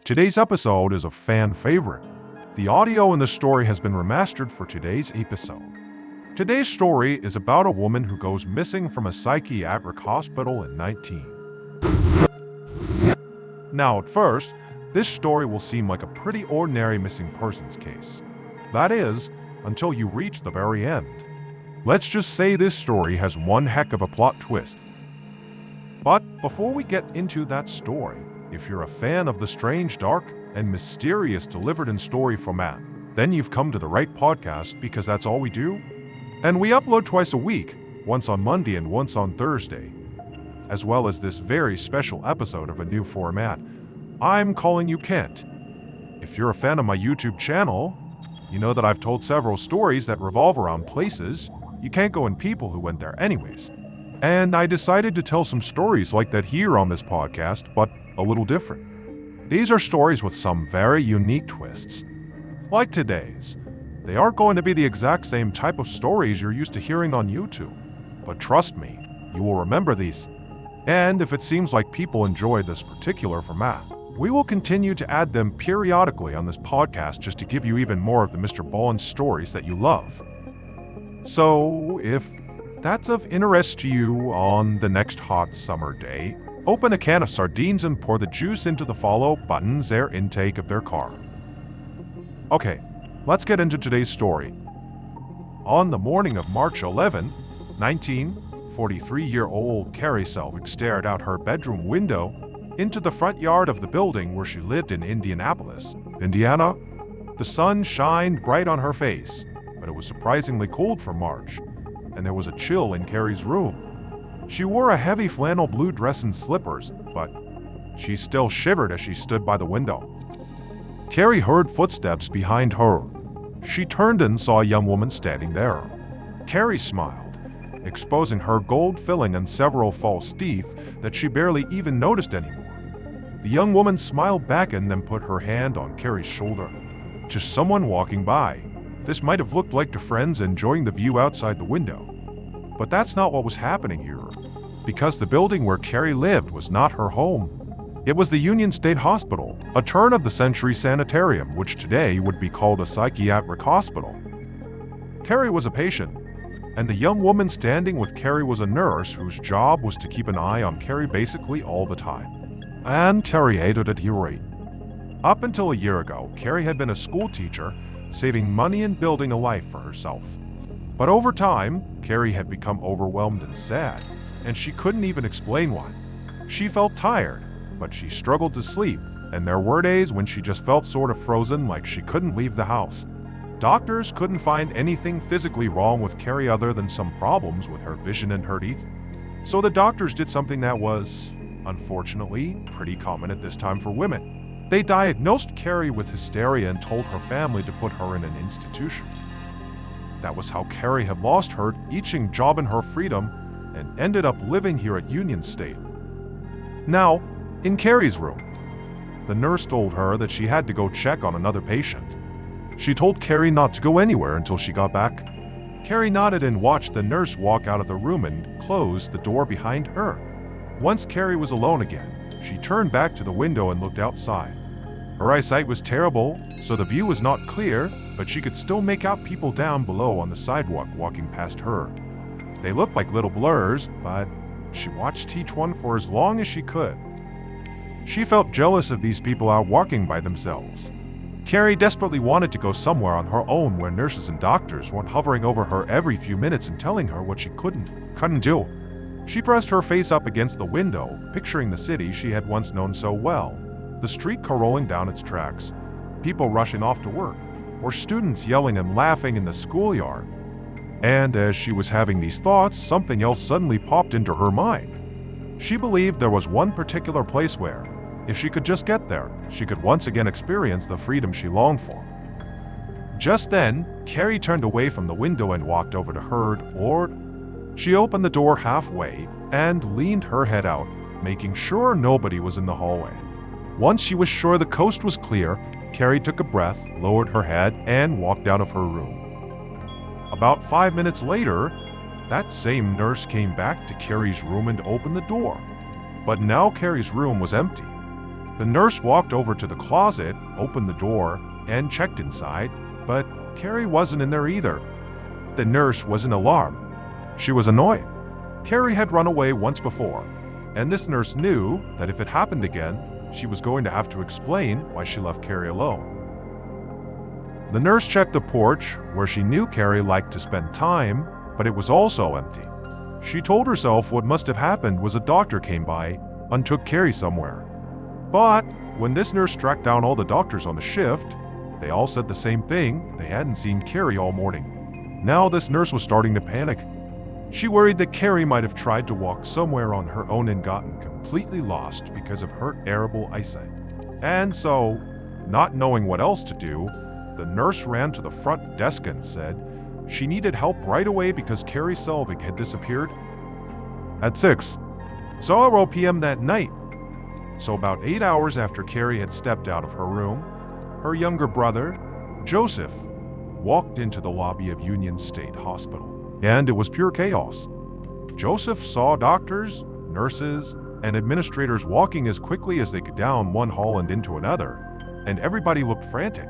Today's episode is a fan favorite. The audio in the story has been remastered for today's episode. Today's story is about a woman who goes missing from a psychiatric hospital in 19. Now, at first, this story will seem like a pretty ordinary missing persons case. That is, until you reach the very end. Let's just say this story has one heck of a plot twist. But before we get into that story, if you're a fan of the strange, dark, and mysterious delivered in story format, then you've come to the right podcast because that's all we do. And we upload twice a week, once on Monday and once on Thursday, as well as this very special episode of a new format. I'm calling you Kent. If you're a fan of my YouTube channel, you know that I've told several stories that revolve around places you can't go and people who went there anyways. And I decided to tell some stories like that here on this podcast, but a little different. These are stories with some very unique twists. Like today's, they aren't going to be the exact same type of stories you're used to hearing on YouTube. But trust me, you will remember these. And if it seems like people enjoy this particular format, we will continue to add them periodically on this podcast just to give you even more of the MrBallen stories that you love. So, if that's of interest to you on the next hot summer day, open a can of sardines and pour the juice into the follow button's air intake of their car. Okay, let's get into today's story. On the morning of March 11th, 43-year-old Carrie Selvig stared out her bedroom window into the front yard of the building where she lived in Indianapolis, Indiana. The sun shined bright on her face, but it was surprisingly cold for March, and there was a chill in Carrie's room. She wore a heavy flannel blue dress and slippers, but she still shivered as she stood by the window. Carrie heard footsteps behind her. She turned and saw a young woman standing there. Carrie smiled, exposing her gold filling and several false teeth that she barely even noticed anymore. The young woman smiled back and then put her hand on Carrie's shoulder. To someone walking by, this might have looked like to friends enjoying the view outside the window. But that's not what was happening here, because the building where Carrie lived was not her home. It was the Union State Hospital, a turn-of-the-century sanitarium, which today would be called a psychiatric hospital. Carrie was a patient, and the young woman standing with Carrie was a nurse whose job was to keep an eye on Carrie basically all the time. And Carrie hated it here. Up until a year ago, Carrie had been a school teacher, saving money and building a life for herself. But over time, Carrie had become overwhelmed and sad, and she couldn't even explain why. She felt tired, but she struggled to sleep, and there were days when she just felt sort of frozen, like she couldn't leave the house. Doctors couldn't find anything physically wrong with Carrie other than some problems with her vision and her teeth. So the doctors did something that was, unfortunately, pretty common at this time for women. They diagnosed Carrie with hysteria and told her family to put her in an institution. That was how Carrie had lost her teaching job and her freedom and ended up living here at Union State. Now, in Carrie's room, the nurse told her that she had to go check on another patient. She told Carrie not to go anywhere until she got back. Carrie nodded and watched the nurse walk out of the room and close the door behind her. Once Carrie was alone again, she turned back to the window and looked outside. Her eyesight was terrible, so the view was not clear, but she could still make out people down below on the sidewalk walking past her. They looked like little blurs, but she watched each one for as long as she could. She felt jealous of these people out walking by themselves. Carrie desperately wanted to go somewhere on her own where nurses and doctors weren't hovering over her every few minutes and telling her what she couldn't do. She pressed her face up against the window, picturing the city she had once known so well. The streetcar rolling down its tracks, people rushing off to work, or students yelling and laughing in the schoolyard. And as she was having these thoughts, something else suddenly popped into her mind. She believed there was one particular place where, if she could just get there, she could once again experience the freedom she longed for. Just then, Carrie turned away from the window and walked over to her door. She opened the door halfway and leaned her head out, making sure nobody was in the hallway. Once she was sure the coast was clear, Carrie took a breath, lowered her head, and walked out of her room. About 5 minutes later, that same nurse came back to Carrie's room and opened the door. But now Carrie's room was empty. The nurse walked over to the closet, opened the door, and checked inside, but Carrie wasn't in there either. The nurse wasn't alarmed. She was annoyed. Carrie had run away once before, and this nurse knew that if it happened again, she was going to have to explain why she left Carrie alone. The nurse checked the porch, where she knew Carrie liked to spend time, but it was also empty. She told herself what must have happened was a doctor came by and took Carrie somewhere. But when this nurse tracked down all the doctors on the shift, they all said the same thing: they hadn't seen Carrie all morning. Now this nurse was starting to panic. She worried that Carrie might have tried to walk somewhere on her own and gotten completely lost because of her terrible eyesight. And so, not knowing what else to do, the nurse ran to the front desk and said she needed help right away because Carrie Selvig had disappeared at 6:00 p.m. that night. So about 8 hours after Carrie had stepped out of her room, her younger brother, Joseph, walked into the lobby of Union State Hospital. And it was pure chaos. Joseph saw doctors, nurses, and administrators walking as quickly as they could down one hall and into another, and everybody looked frantic.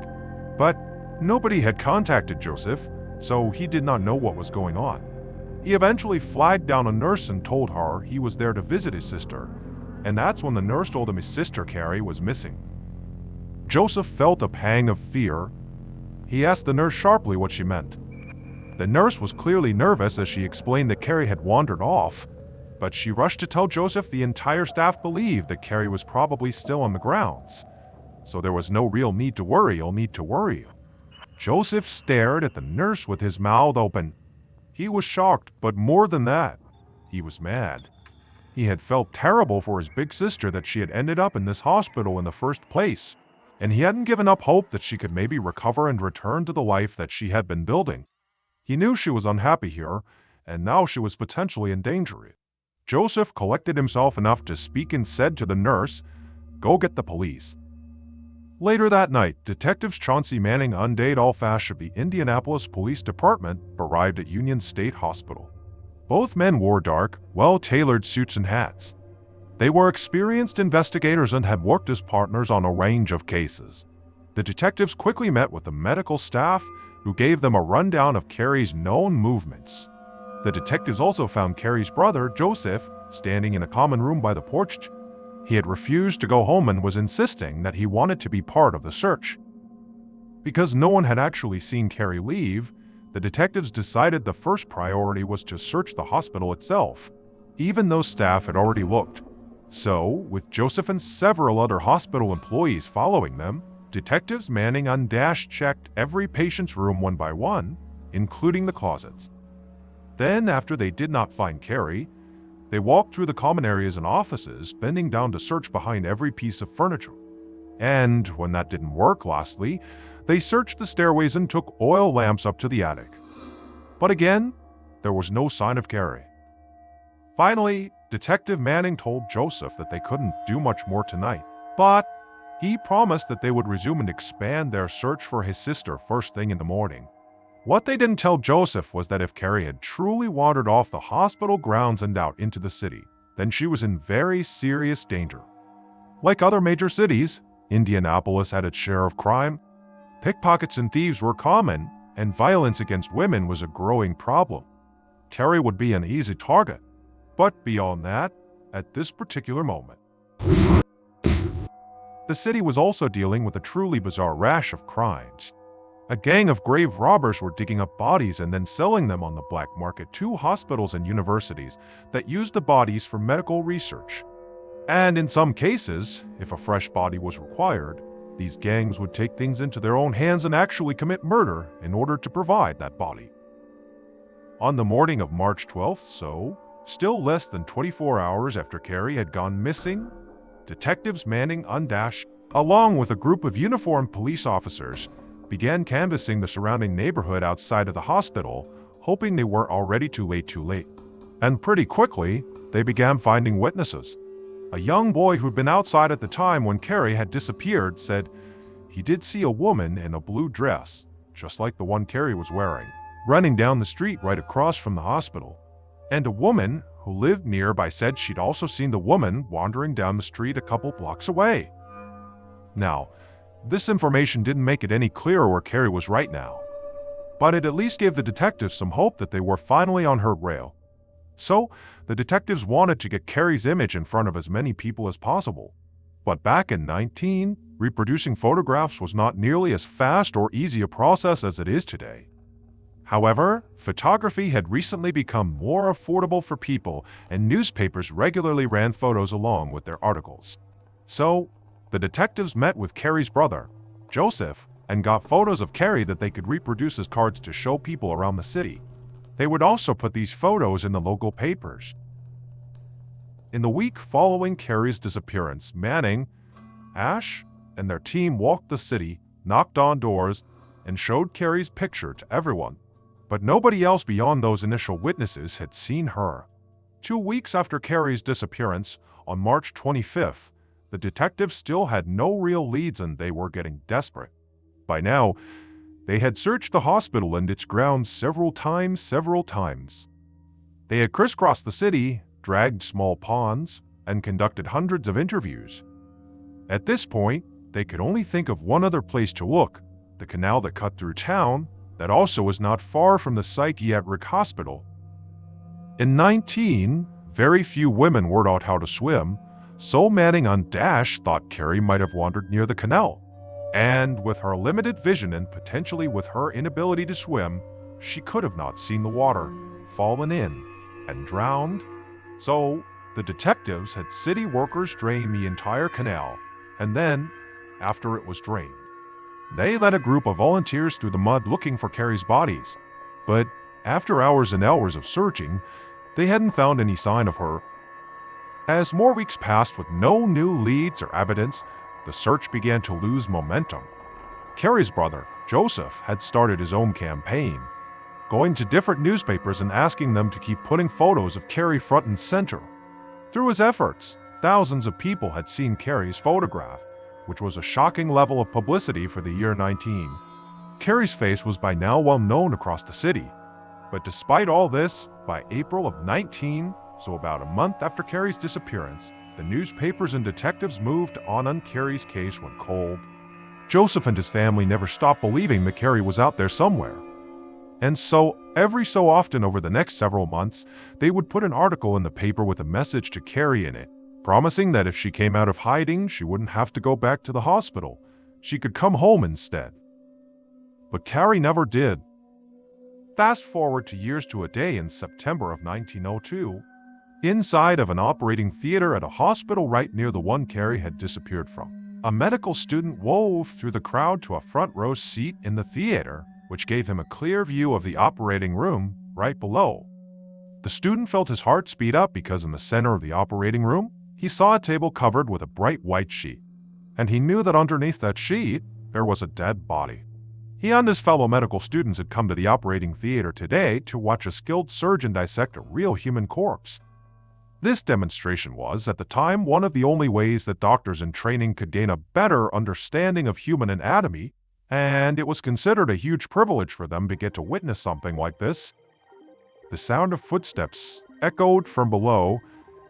But nobody had contacted Joseph, so he did not know what was going on. He eventually flagged down a nurse and told her he was there to visit his sister, and that's when the nurse told him his sister Carrie was missing. Joseph felt a pang of fear. He asked the nurse sharply what she meant. The nurse was clearly nervous as she explained that Carrie had wandered off, but she rushed to tell Joseph the entire staff believed that Carrie was probably still on the grounds. So there was no real need to worry or need to worry. Joseph stared at the nurse with his mouth open. He was shocked, but more than that, he was mad. He had felt terrible for his big sister that she had ended up in this hospital in the first place, and he hadn't given up hope that she could maybe recover and return to the life that she had been building. He knew she was unhappy here, and now she was potentially in danger. Joseph collected himself enough to speak and said to the nurse, "Go get the police." Later that night, Detectives Chauncey Manning and Adolph Ash of the Indianapolis Police Department arrived at Union State Hospital. Both men wore dark, well-tailored suits and hats. They were experienced investigators and had worked as partners on a range of cases. The detectives quickly met with the medical staff, who gave them a rundown of Carrie's known movements. The detectives also found Carrie's brother, Joseph, standing in a common room by the porch. He had refused to go home and was insisting that he wanted to be part of the search. Because no one had actually seen Carrie leave, the detectives decided the first priority was to search the hospital itself, even though staff had already looked. So, with Joseph and several other hospital employees following them, Detectives Manning and Dash checked every patient's room one by one, including the closets. Then, after they did not find Carrie, they walked through the common areas and offices, bending down to search behind every piece of furniture. And when that didn't work, lastly, they searched the stairways and took oil lamps up to the attic. But again, there was no sign of Carrie. Finally, Detective Manning told Joseph that they couldn't do much more tonight, but he promised that they would resume and expand their search for his sister first thing in the morning. What they didn't tell Joseph was that if Carrie had truly wandered off the hospital grounds and out into the city, then she was in very serious danger. Like other major cities, Indianapolis had its share of crime. Pickpockets and thieves were common, and violence against women was a growing problem. Carrie would be an easy target. But beyond that, at this particular moment, the city was also dealing with a truly bizarre rash of crimes. A gang of grave robbers were digging up bodies and then selling them on the black market to hospitals and universities that used the bodies for medical research. And in some cases, if a fresh body was required, these gangs would take things into their own hands and actually commit murder in order to provide that body. On the morning of March 12th, still less than 24 hours after Carrie had gone missing, Detectives Manning and Dash, along with a group of uniformed police officers, began canvassing the surrounding neighborhood outside of the hospital, hoping they were already too late. And pretty quickly, they began finding witnesses. A young boy who'd been outside at the time when Carrie had disappeared said he did see a woman in a blue dress, just like the one Carrie was wearing, running down the street right across from the hospital. And a woman who lived nearby said she'd also seen the woman wandering down the street a couple blocks away. Now, this information didn't make it any clearer where Carrie was right now, but it at least gave the detectives some hope that they were finally on her trail. So, the detectives wanted to get Carrie's image in front of as many people as possible. But back in 19, reproducing photographs was not nearly as fast or easy a process as it is today. However, photography had recently become more affordable for people, and newspapers regularly ran photos along with their articles. So, the detectives met with Carrie's brother, Joseph, and got photos of Carrie that they could reproduce as cards to show people around the city. They would also put these photos in the local papers. In the week following Carrie's disappearance, Manning, Ash, and their team walked the city, knocked on doors, and showed Carrie's picture to everyone. But nobody else beyond those initial witnesses had seen her. 2 weeks after Carrie's disappearance, on March 25th, the detectives still had no real leads and they were getting desperate. By now, they had searched the hospital and its grounds several times. They had crisscrossed the city, dragged small ponds, and conducted hundreds of interviews. At this point, they could only think of one other place to look, the canal that cut through town, that also was not far from the psychiatric hospital. In 19, very few women were taught how to swim, so Manning on Dash thought Carrie might have wandered near the canal. And with her limited vision and potentially with her inability to swim, she could have not seen the water, fallen in, and drowned. So, the detectives had city workers drain the entire canal, and then, after it was drained, they led a group of volunteers through the mud looking for Carrie's bodies. But after hours and hours of searching, they hadn't found any sign of her. As more weeks passed with no new leads or evidence, the search began to lose momentum. Carrie's brother, Joseph, had started his own campaign, going to different newspapers and asking them to keep putting photos of Carrie front and center. Through his efforts, thousands of people had seen Carrie's photograph, which was a shocking level of publicity for the year 19. Carrie's face was by now well known across the city. But despite all this, by April of 19, so about a month after Carrie's disappearance, the newspapers and detectives moved on Carrie's case went cold. Joseph and his family never stopped believing that Carrie was out there somewhere. And so, every so often over the next several months, they would put an article in the paper with a message to Carrie in it, promising that if she came out of hiding, she wouldn't have to go back to the hospital. She could come home instead. But Carrie never did. Fast forward to years to a day in September of 1902, inside of an operating theater at a hospital right near the one Carrie had disappeared from. A medical student wove through the crowd to a front row seat in the theater, which gave him a clear view of the operating room right below. The student felt his heart speed up because in the center of the operating room, he saw a table covered with a bright white sheet, and he knew that underneath that sheet, there was a dead body. He and his fellow medical students had come to the operating theater today to watch a skilled surgeon dissect a real human corpse. This demonstration was, at the time, one of the only ways that doctors in training could gain a better understanding of human anatomy, and it was considered a huge privilege for them to get to witness something like this. The sound of footsteps echoed from below,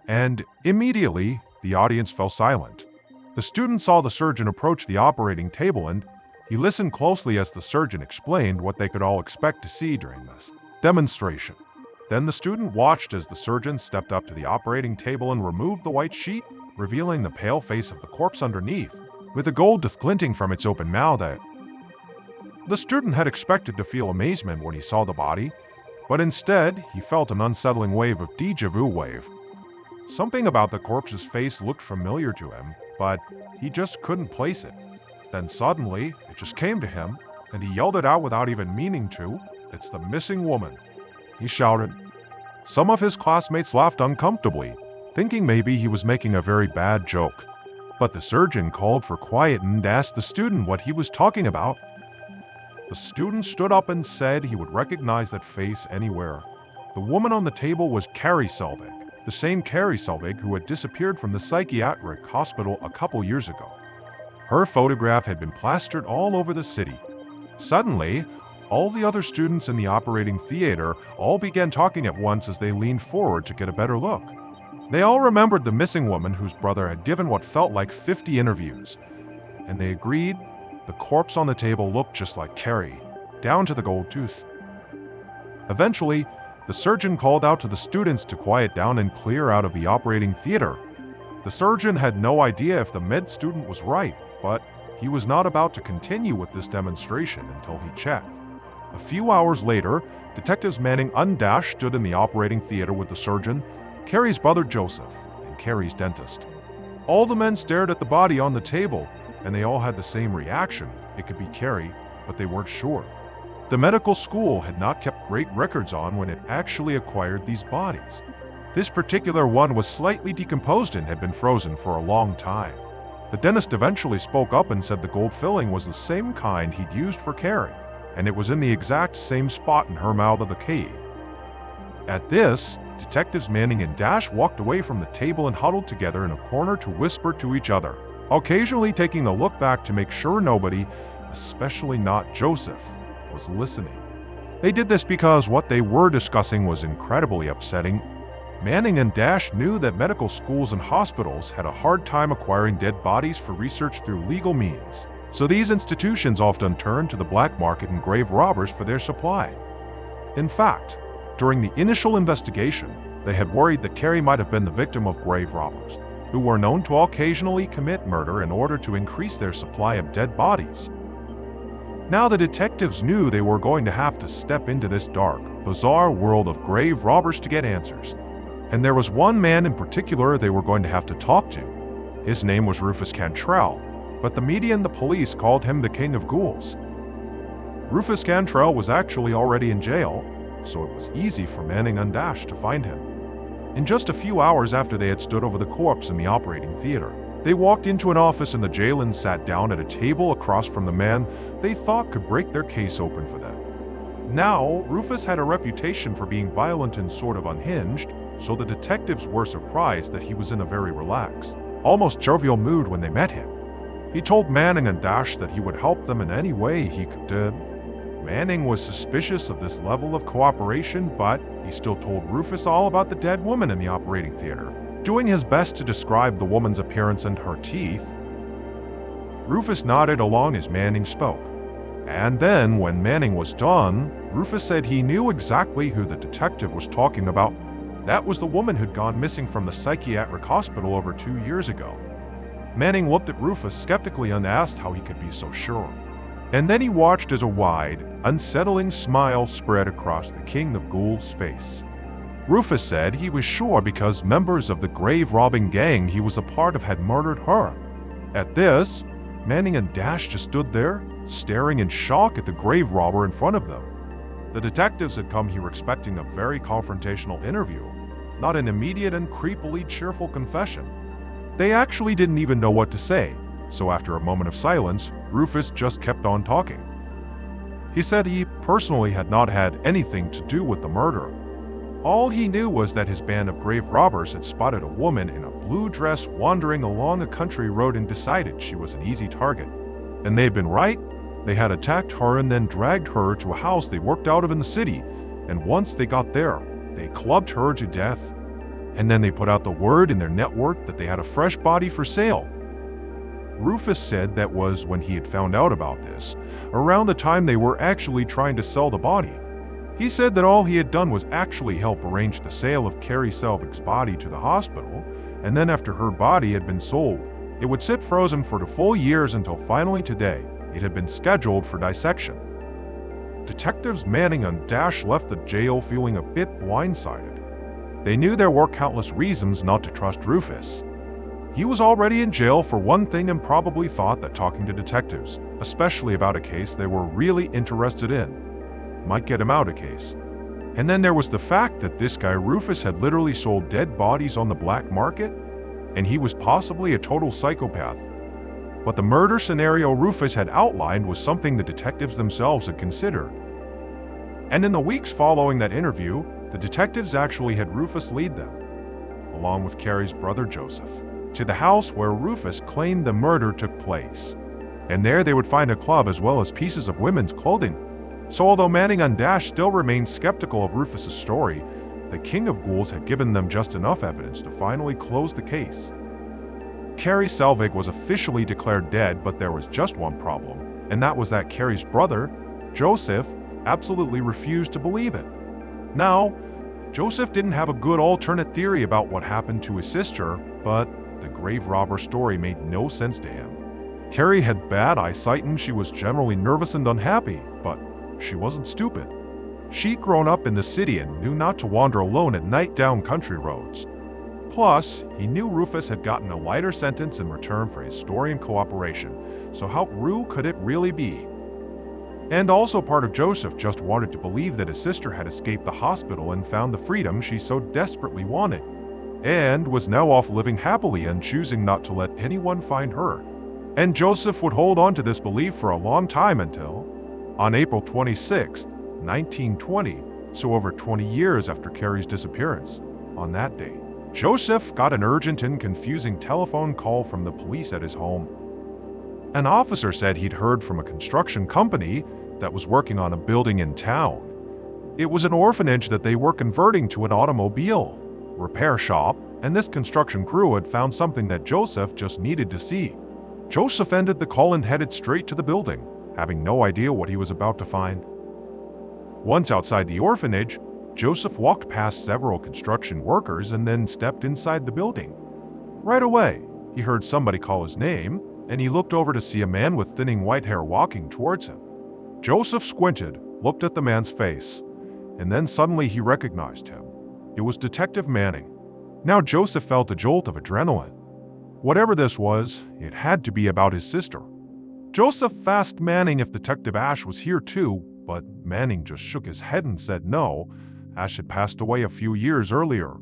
and immediately the audience fell silent. The student saw the surgeon approach the operating table and he listened closely as the surgeon explained what they could all expect to see during this demonstration. Then the student watched as the surgeon stepped up to the operating table and removed the white sheet, revealing the pale face of the corpse underneath, with a gold tooth glinting from its open mouth. The student had expected to feel amazement when he saw the body, but instead he felt an unsettling wave of déjà vu wave. Something about the corpse's face looked familiar to him, but he just couldn't place it. Then suddenly, it just came to him, and he yelled it out without even meaning to. "It's the missing woman," he shouted. Some of his classmates laughed uncomfortably, thinking maybe he was making a very bad joke. But the surgeon called for quiet and asked the student what he was talking about. The student stood up and said he would recognize that face anywhere. The woman on the table was Carrie Selvig, the same Carrie Selvig who had disappeared from the psychiatric hospital a couple years ago. Her photograph had been plastered all over the city. Suddenly, all the other students in the operating theater all began talking at once as they leaned forward to get a better look. They all remembered the missing woman whose brother had given what felt like 50 interviews. and they agreed. The corpse on the table looked just like Carrie, down to the gold tooth. Eventually, the surgeon called out to the students to quiet down and clear out of the operating theater. The surgeon had no idea if the med student was right, but he was not about to continue with this demonstration until he checked. A few hours later, Detectives Manning and Dash stood in the operating theater with the surgeon, Carrie's brother Joseph, and Carrie's dentist. All the men stared at the body on the table, and they all had the same reaction. It could be Carrie, but they weren't sure. The medical school had not kept great records on when it actually acquired these bodies. This particular one was slightly decomposed and had been frozen for a long time. The dentist eventually spoke up and said the gold filling was the same kind he'd used for Carrie, and it was in the exact same spot in her mouth of the cave. At this, Detectives Manning and Dash walked away from the table and huddled together in a corner to whisper to each other, occasionally taking a look back to make sure nobody, especially not Joseph, was listening. They did this because what they were discussing was incredibly upsetting. Manning and Dash knew that medical schools and hospitals had a hard time acquiring dead bodies for research through legal means, so these institutions often turned to the black market and grave robbers for their supply. In fact, during the initial investigation, they had worried that Carrie might have been the victim of grave robbers, who were known to occasionally commit murder in order to increase their supply of dead bodies. Now the detectives knew they were going to have to step into this dark, bizarre world of grave robbers to get answers. And there was one man in particular they were going to have to talk to. His name was Rufus Cantrell, but the media and the police called him the King of Ghouls. Rufus Cantrell was actually already in jail, so it was easy for Manning and Dash to find him. In just a few hours after they had stood over the corpse in the operating theater, they walked into an office in the jail and sat down at a table across from the man they thought could break their case open for them. Now, Rufus had a reputation for being violent and sort of unhinged, so the detectives were surprised that he was in a very relaxed, almost jovial mood when they met him. He told Manning and Dash that he would help them in any way he could. Manning was suspicious of this level of cooperation, but he still told Rufus all about the dead woman in the operating theater, doing his best to describe the woman's appearance and her teeth. Rufus nodded along as Manning spoke. And then, when Manning was done, Rufus said he knew exactly who the detective was talking about. That was the woman who'd gone missing from the psychiatric hospital over 2 years ago. Manning looked at Rufus skeptically and asked how he could be so sure. And then he watched as a wide, unsettling smile spread across the King of Ghouls' face. Rufus said he was sure because members of the grave-robbing gang he was a part of had murdered her. At this, Manning and Dash just stood there, staring in shock at the grave robber in front of them. The detectives had come here expecting a very confrontational interview, not an immediate and creepily cheerful confession. They actually didn't even know what to say, so after a moment of silence, Rufus just kept on talking. He said he personally had not had anything to do with the murder. All he knew was that his band of grave robbers had spotted a woman in a blue dress wandering along a country road and decided she was an easy target. And they'd been right. They had attacked her and then dragged her to a house they worked out of in the city, and once they got there, they clubbed her to death. And then they put out the word in their network that they had a fresh body for sale. Rufus said that was when he had found out about this, around the time they were actually trying to sell the body. He said that all he had done was actually help arrange the sale of Carrie Selvig's body to the hospital, and then after her body had been sold, it would sit frozen for 2 full years until finally today, it had been scheduled for dissection. Detectives Manning and Dash left the jail feeling a bit blindsided. They knew there were countless reasons not to trust Rufus. He was already in jail for one thing and probably thought that talking to detectives, especially about a case they were really interested in, might get him out of case. And then there was the fact that this guy Rufus had literally sold dead bodies on the black market, and he was possibly a total psychopath. But the murder scenario Rufus had outlined was something the detectives themselves had considered. And in the weeks following that interview, the detectives actually had Rufus lead them, along with Carrie's brother Joseph, to the house where Rufus claimed the murder took place. And there they would find a club as well as pieces of women's clothing. So although Manning and Dash still remained skeptical of Rufus's story, the King of Ghouls had given them just enough evidence to finally close the case. Carrie Selvig was officially declared dead, but there was just one problem, and that was that Carrie's brother, Joseph, absolutely refused to believe it. Now, Joseph didn't have a good alternate theory about what happened to his sister, but the grave robber story made no sense to him. Carrie had bad eyesight and she was generally nervous and unhappy, but she wasn't stupid. She'd grown up in the city and knew not to wander alone at night down country roads. Plus, he knew Rufus had gotten a lighter sentence in return for his story and cooperation, so how rude could it really be? And also part of Joseph just wanted to believe that his sister had escaped the hospital and found the freedom she so desperately wanted, and was now off living happily and choosing not to let anyone find her. And Joseph would hold on to this belief for a long time until, on April 26, 1920, so over 20 years after Carrie's disappearance, on that day, Joseph got an urgent and confusing telephone call from the police at his home. An officer said he'd heard from a construction company that was working on a building in town. It was an orphanage that they were converting to an automobile repair shop, and this construction crew had found something that Joseph just needed to see. Joseph ended the call and headed straight to the building, having no idea what he was about to find. Once outside the orphanage, Joseph walked past several construction workers and then stepped inside the building. Right away, he heard somebody call his name, and he looked over to see a man with thinning white hair walking towards him. Joseph squinted, looked at the man's face, and then suddenly he recognized him. It was Detective Manning. Now Joseph felt a jolt of adrenaline. Whatever this was, it had to be about his sister. Joseph asked Manning if Detective Ash was here too, but Manning just shook his head and said no. Ash had passed away a few years earlier.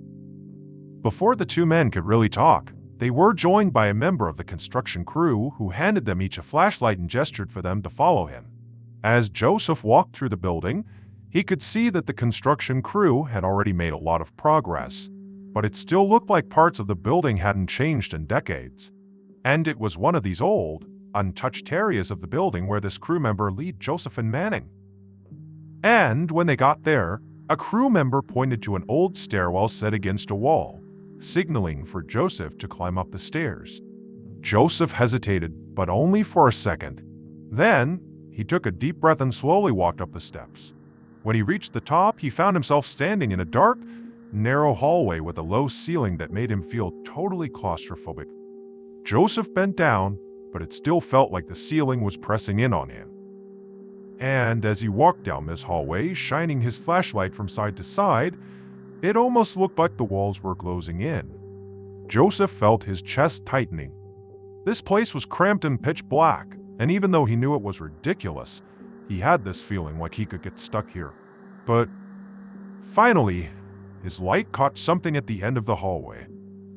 Before the two men could really talk, they were joined by a member of the construction crew who handed them each a flashlight and gestured for them to follow him. As Joseph walked through the building, he could see that the construction crew had already made a lot of progress, but it still looked like parts of the building hadn't changed in decades. And it was one of these old, untouched areas of the building where this crew member led Joseph and Manning. And when they got there, a crew member pointed to an old stairwell set against a wall, signaling for Joseph to climb up the stairs. Joseph hesitated, but only for a second. Then, he took a deep breath and slowly walked up the steps. When he reached the top, he found himself standing in a dark, narrow hallway with a low ceiling that made him feel totally claustrophobic. Joseph bent down, but it still felt like the ceiling was pressing in on him. And as he walked down this hallway, shining his flashlight from side to side, it almost looked like the walls were closing in. Joseph felt his chest tightening. This place was cramped and pitch black, and even though he knew it was ridiculous, he had this feeling like he could get stuck here. But finally, his light caught something at the end of the hallway.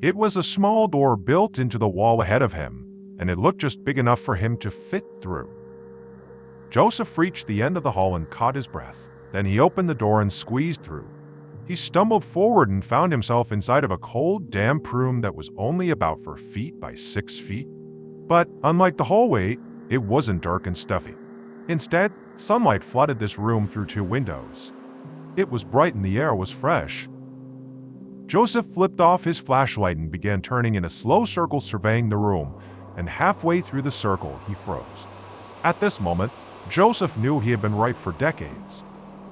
It was a small door built into the wall ahead of him, and it looked just big enough for him to fit through. Joseph reached the end of the hall and caught his breath. Then he opened the door and squeezed through. He stumbled forward and found himself inside of a cold, damp room that was only about 4 feet by 6 feet. But unlike the hallway, it wasn't dark and stuffy. Instead, sunlight flooded this room through 2 windows. It was bright and the air was fresh. Joseph flipped off his flashlight and began turning in a slow circle surveying the room, and halfway through the circle, he froze. At this moment, Joseph knew he had been right for decades.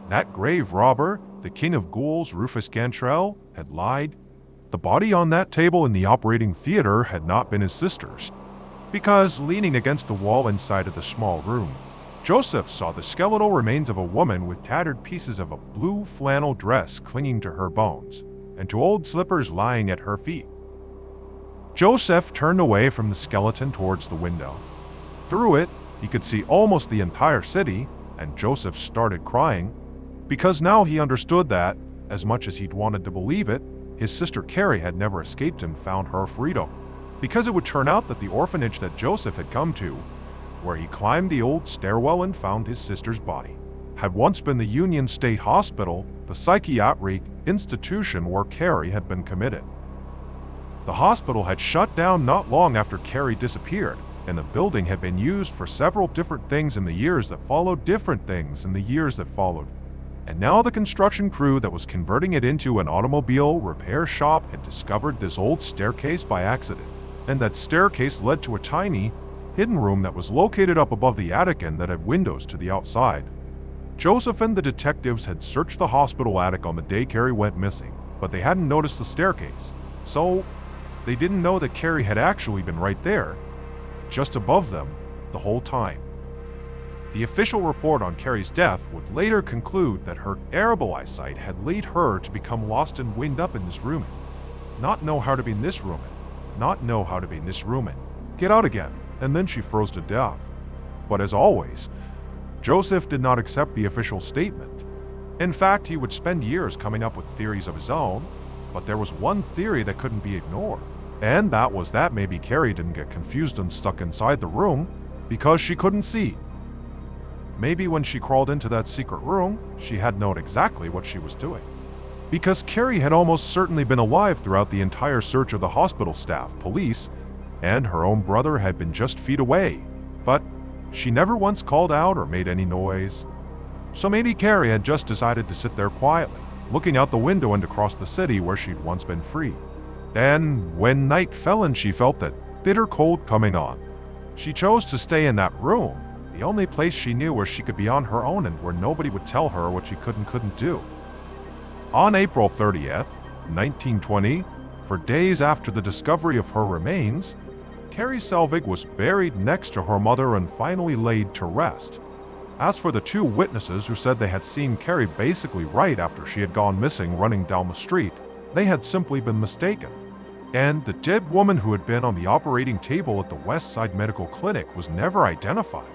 That grave robber, the king of ghouls, Rufus Gantrell, had lied. The body on that table in the operating theater had not been his sister's. Because, leaning against the wall inside of the small room, Joseph saw the skeletal remains of a woman with tattered pieces of a blue flannel dress clinging to her bones, and 2 old slippers lying at her feet. Joseph turned away from the skeleton towards the window. Through it, he could see almost the entire city, and Joseph started crying, because now he understood that, as much as he'd wanted to believe it, his sister Carrie had never escaped and found her freedom. Because it would turn out that the orphanage that Joseph had come to, where he climbed the old stairwell and found his sister's body, had once been the Union State Hospital, the psychiatric institution where Carrie had been committed. The hospital had shut down not long after Carrie disappeared, and the building had been used for several different things in the years that followed, And now the construction crew that was converting it into an automobile repair shop had discovered this old staircase by accident. and that staircase led to a tiny, hidden room that was located up above the attic and that had windows to the outside. Joseph and the detectives had searched the hospital attic on the day Carrie went missing, but they hadn't noticed the staircase, so they didn't know that Carrie had actually been right there, just above them, the whole time. The official report on Carrie's death would later conclude that her terrible eyesight had led her to become lost and wind up in this room. Not know how to be in this room. Not know how to be in this room. Get out again. And then she froze to death. But as always, Joseph did not accept the official statement. In fact, he would spend years coming up with theories of his own, but there was one theory that couldn't be ignored, and that was that maybe Carrie didn't get confused and stuck inside the room because she couldn't see. Maybe when she crawled into that secret room, she had known exactly what she was doing. Because Carrie had almost certainly been alive throughout the entire search of the hospital staff, police, and her own brother had been just feet away. But she never once called out or made any noise. So maybe Carrie had just decided to sit there quietly, looking out the window and across the city where she'd once been free. Then, when night fell and she felt that bitter cold coming on, she chose to stay in that room, the only place she knew where she could be on her own and where nobody would tell her what she could and couldn't do. On April 30th, 1920, for days after the discovery of her remains, Carrie Selvig was buried next to her mother and finally laid to rest. As for the two witnesses who said they had seen Carrie basically right after she had gone missing running down the street, they had simply been mistaken. And the dead woman who had been on the operating table at the West Side Medical Clinic was never identified.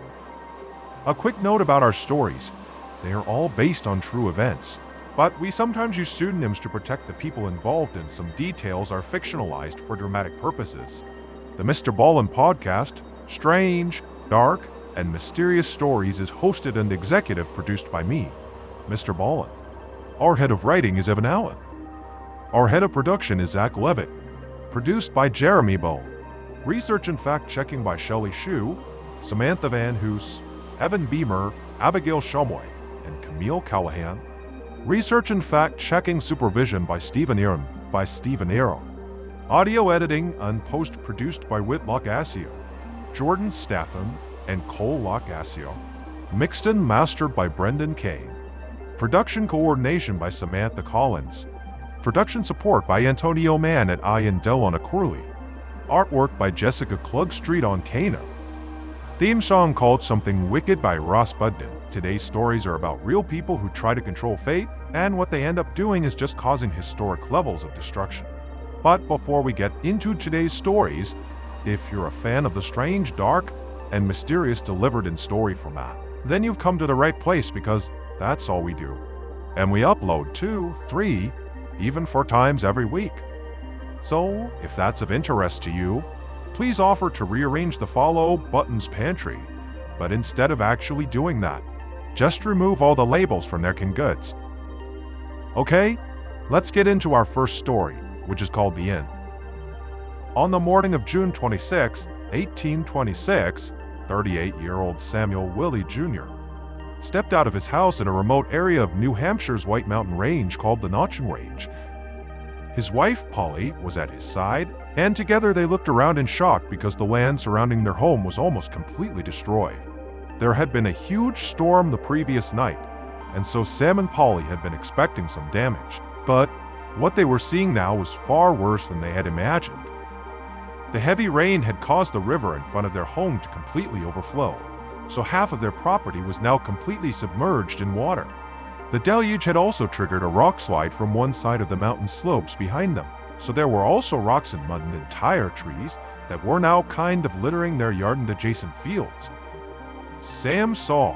A quick note about our stories. They are all based on true events, but we sometimes use pseudonyms to protect the people involved, and some details are fictionalized for dramatic purposes. The MrBallen podcast, Strange, Dark, and Mysterious Stories is hosted and executive produced by me, MrBallen. Our head of writing is Evan Allen. Our head of production is Zach Levitt. Produced by Jeremy Bow. Research and fact-checking by Shelley Shue, Samantha Van Hoos, Evan Beamer, Abigail Shumway, and Camille Callahan. Research and fact-checking supervision by Stephen Aaron. Audio editing and post-produced by Whitlock Asio, Jordan Statham, and Cole Locasio. Mixed and mastered by Brendan Kane. Production coordination by Samantha Collins. Production support by Antonio Mann at Ian Delon Akurli. Artwork by Jessica Klugstreet on Kano. Theme song called Something Wicked by Ross Budden. Today's stories are about real people who try to control fate, and what they end up doing is just causing historic levels of destruction. But before we get into today's stories, if you're a fan of the strange, dark, and mysterious delivered in story format, then you've come to the right place, because that's all we do. And we upload 2, 3, even 4 times every week. So, if that's of interest to you, please offer to rearrange the follow button's pantry, but instead of actually doing that, just remove all the labels from their canned goods. Okay, let's get into our first story, which is called The Inn. On the morning of June 26, 1826, 38-year-old Samuel Willie Jr. stepped out of his house in a remote area of New Hampshire's White Mountain Range called the Notching Range. His wife, Polly, was at his side, and together they looked around in shock because the land surrounding their home was almost completely destroyed. There had been a huge storm the previous night, and so Sam and Polly had been expecting some damage. But what they were seeing now was far worse than they had imagined. The heavy rain had caused the river in front of their home to completely overflow, so half of their property was now completely submerged in water. The deluge had also triggered a rock slide from one side of the mountain slopes behind them, so there were also rocks and mud and entire trees that were now kind of littering their yard and adjacent fields. Sam saw.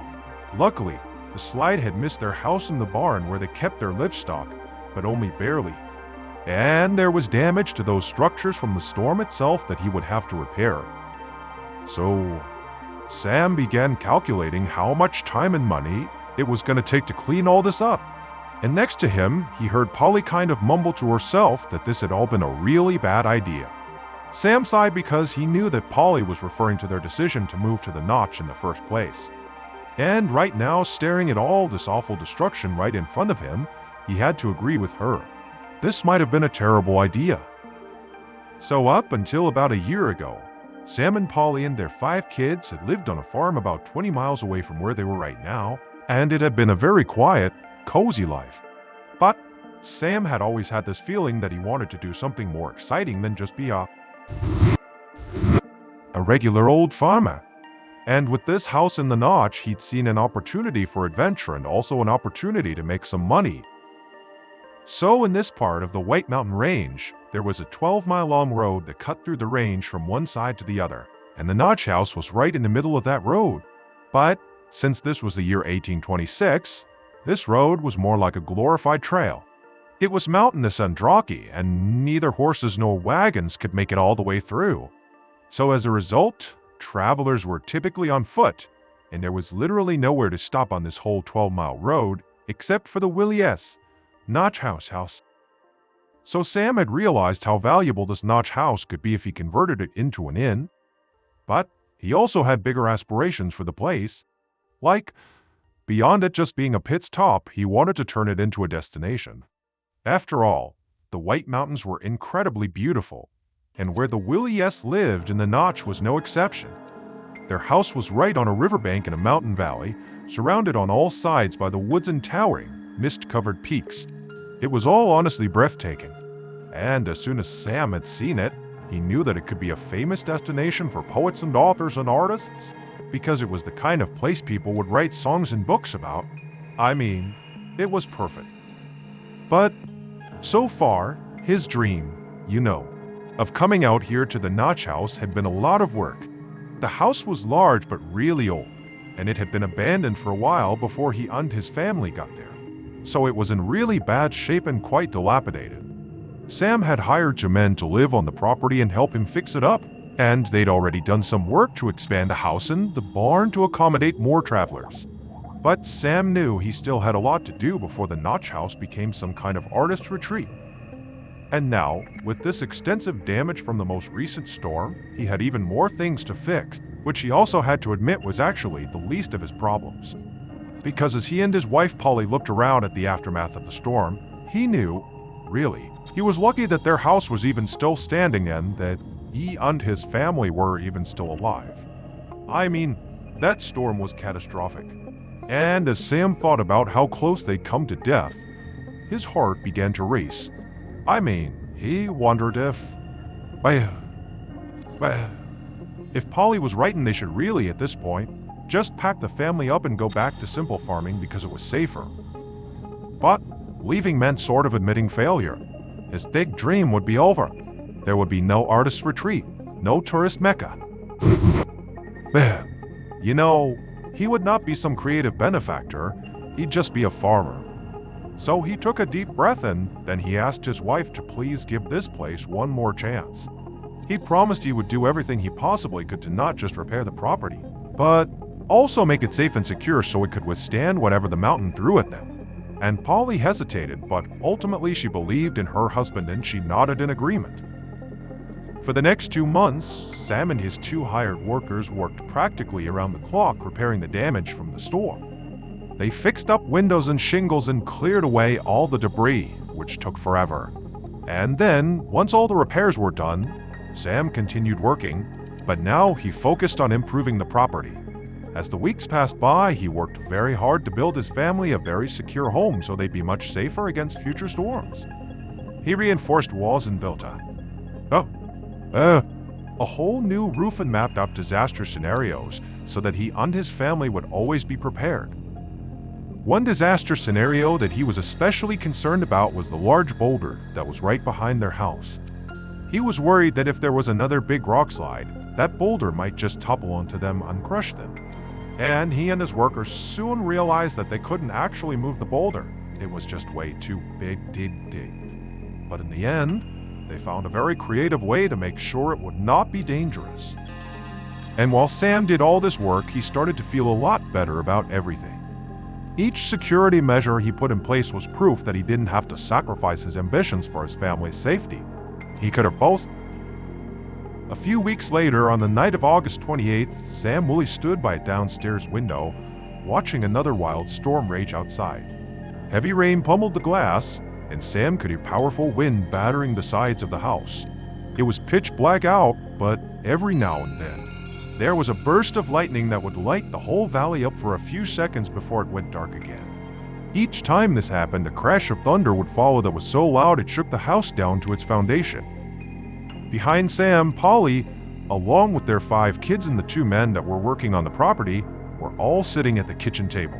Luckily, the slide had missed their house and the barn where they kept their livestock, but only barely. And there was damage to those structures from the storm itself that he would have to repair. So, Sam began calculating how much time and money it was going to take to clean all this up. And next to him, he heard Polly kind of mumble to herself that this had all been a really bad idea. Sam sighed because he knew that Polly was referring to their decision to move to the Notch in the first place. And right now, staring at all this awful destruction right in front of him, he had to agree with her. This might have been a terrible idea. So up until about a year ago, Sam and Polly and their 5 kids had lived on a farm about 20 miles away from where they were right now, and it had been a very quiet, cozy life. But Sam had always had this feeling that he wanted to do something more exciting than just be a regular old farmer. And with this house in the notch, he'd seen an opportunity for adventure and also an opportunity to make some money. So in this part of the White Mountain Range, there was a 12-mile-long road that cut through the range from one side to the other, and the Notch House was right in the middle of that road. But since this was the year 1826, this road was more like a glorified trail. It was mountainous and rocky, and neither horses nor wagons could make it all the way through. So as a result, travelers were typically on foot, and there was literally nowhere to stop on this whole 12-mile road except for the Willie S. Notch House. So Sam had realized how valuable this Notch House could be if he converted it into an inn. But he also had bigger aspirations for the place. Like, beyond it just being a pit stop, he wanted to turn it into a destination. After all, the White Mountains were incredibly beautiful, and where the Willie S. lived in the Notch was no exception. Their house was right on a riverbank in a mountain valley, surrounded on all sides by the woods and towering, mist-covered peaks. It was all honestly breathtaking, and as soon as Sam had seen it, he knew that it could be a famous destination for poets and authors and artists, because it was the kind of place people would write songs and books about. I mean, it was perfect. But so far, his dream, of coming out here to the Notch House had been a lot of work. The house was large but really old, and it had been abandoned for a while before he and his family got there. So it was in really bad shape and quite dilapidated. Sam had hired 2 men to live on the property and help him fix it up, and they'd already done some work to expand the house and the barn to accommodate more travelers. But Sam knew he still had a lot to do before the Notch House became some kind of artist retreat. And now, with this extensive damage from the most recent storm, he had even more things to fix, which he also had to admit was actually the least of his problems. Because as he and his wife Polly looked around at the aftermath of the storm, he knew, really, he was lucky that their house was even still standing and that he and his family were even still alive. I mean, that storm was catastrophic. And as Sam thought about how close they'd come to death, his heart began to race. I mean, he wondered if Polly was right and they should really, at this point, just pack the family up and go back to simple farming because it was safer. But leaving meant sort of admitting failure. His big dream would be over. There would be no artist retreat, no tourist mecca. He would not be some creative benefactor, he'd just be a farmer. So he took a deep breath and then he asked his wife to please give this place one more chance. He promised he would do everything he possibly could to not just repair the property, but also make it safe and secure so it could withstand whatever the mountain threw at them. And Polly hesitated, but ultimately she believed in her husband and she nodded in agreement. For the next 2 months, Sam and his 2 hired workers worked practically around the clock repairing the damage from the storm. They fixed up windows and shingles and cleared away all the debris, which took forever. And then, once all the repairs were done, Sam continued working, but now he focused on improving the property. As the weeks passed by, he worked very hard to build his family a very secure home so they'd be much safer against future storms. He reinforced walls and built a whole new roof and mapped out disaster scenarios so that he and his family would always be prepared. One disaster scenario that he was especially concerned about was the large boulder that was right behind their house. He was worried that if there was another big rock slide, that boulder might just topple onto them and crush them. And he and his workers soon realized that they couldn't actually move the boulder. It was just way too big to dig. But in the end, they found a very creative way to make sure it would not be dangerous. And while Sam did all this work, he started to feel a lot better about everything. Each security measure he put in place was proof that he didn't have to sacrifice his ambitions for his family's safety. He could have both. A few weeks later, on the night of August 28th, Sam Woolley stood by a downstairs window, watching another wild storm rage outside. Heavy rain pummeled the glass, and Sam could hear powerful wind battering the sides of the house. It was pitch black out, but every now and then, there was a burst of lightning that would light the whole valley up for a few seconds before it went dark again. Each time this happened, a crash of thunder would follow that was so loud it shook the house down to its foundation. Behind Sam, Polly, along with their 5 kids and the 2 men that were working on the property, were all sitting at the kitchen table.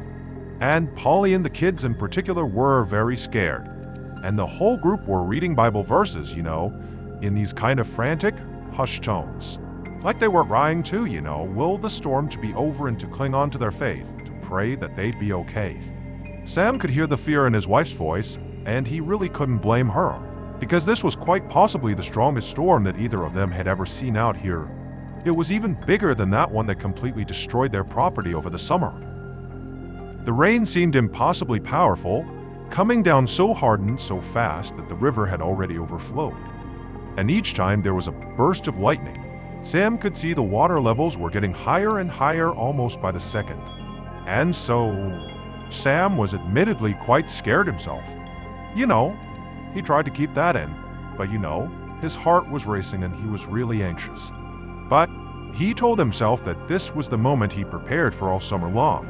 And Polly and the kids in particular were very scared. And the whole group were reading Bible verses, in these kind of frantic, hushed tones. Like they were crying too, will the storm to be over and to cling on to their faith, to pray that they'd be okay. Sam could hear the fear in his wife's voice, and he really couldn't blame her, because this was quite possibly the strongest storm that either of them had ever seen out here. It was even bigger than that one that completely destroyed their property over the summer. The rain seemed impossibly powerful, coming down so hard and so fast that the river had already overflowed. And each time there was a burst of lightning, Sam could see the water levels were getting higher and higher almost by the second. And so, Sam was admittedly quite scared himself. He tried to keep that in, but his heart was racing and he was really anxious. But he told himself that this was the moment he prepared for all summer long.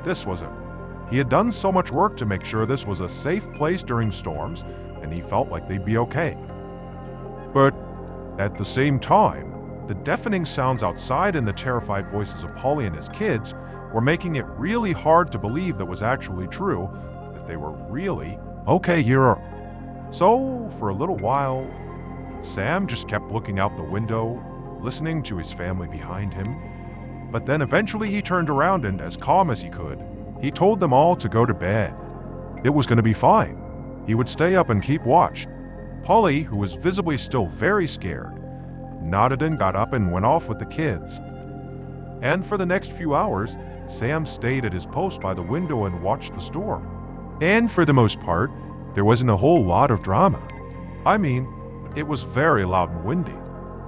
This was it. He had done so much work to make sure this was a safe place during storms, and he felt like they'd be okay. But at the same time, the deafening sounds outside and the terrified voices of Polly and his kids were making it really hard to believe that was actually true, that they were really okay here. So, for a little while, Sam just kept looking out the window, listening to his family behind him. But then eventually he turned around and, as calm as he could, he told them all to go to bed. It was going to be fine. He would stay up and keep watch. Polly, who was visibly still very scared, nodded and got up and went off with the kids. And for the next few hours, Sam stayed at his post by the window and watched the storm. And for the most part, there wasn't a whole lot of drama. It was very loud and windy.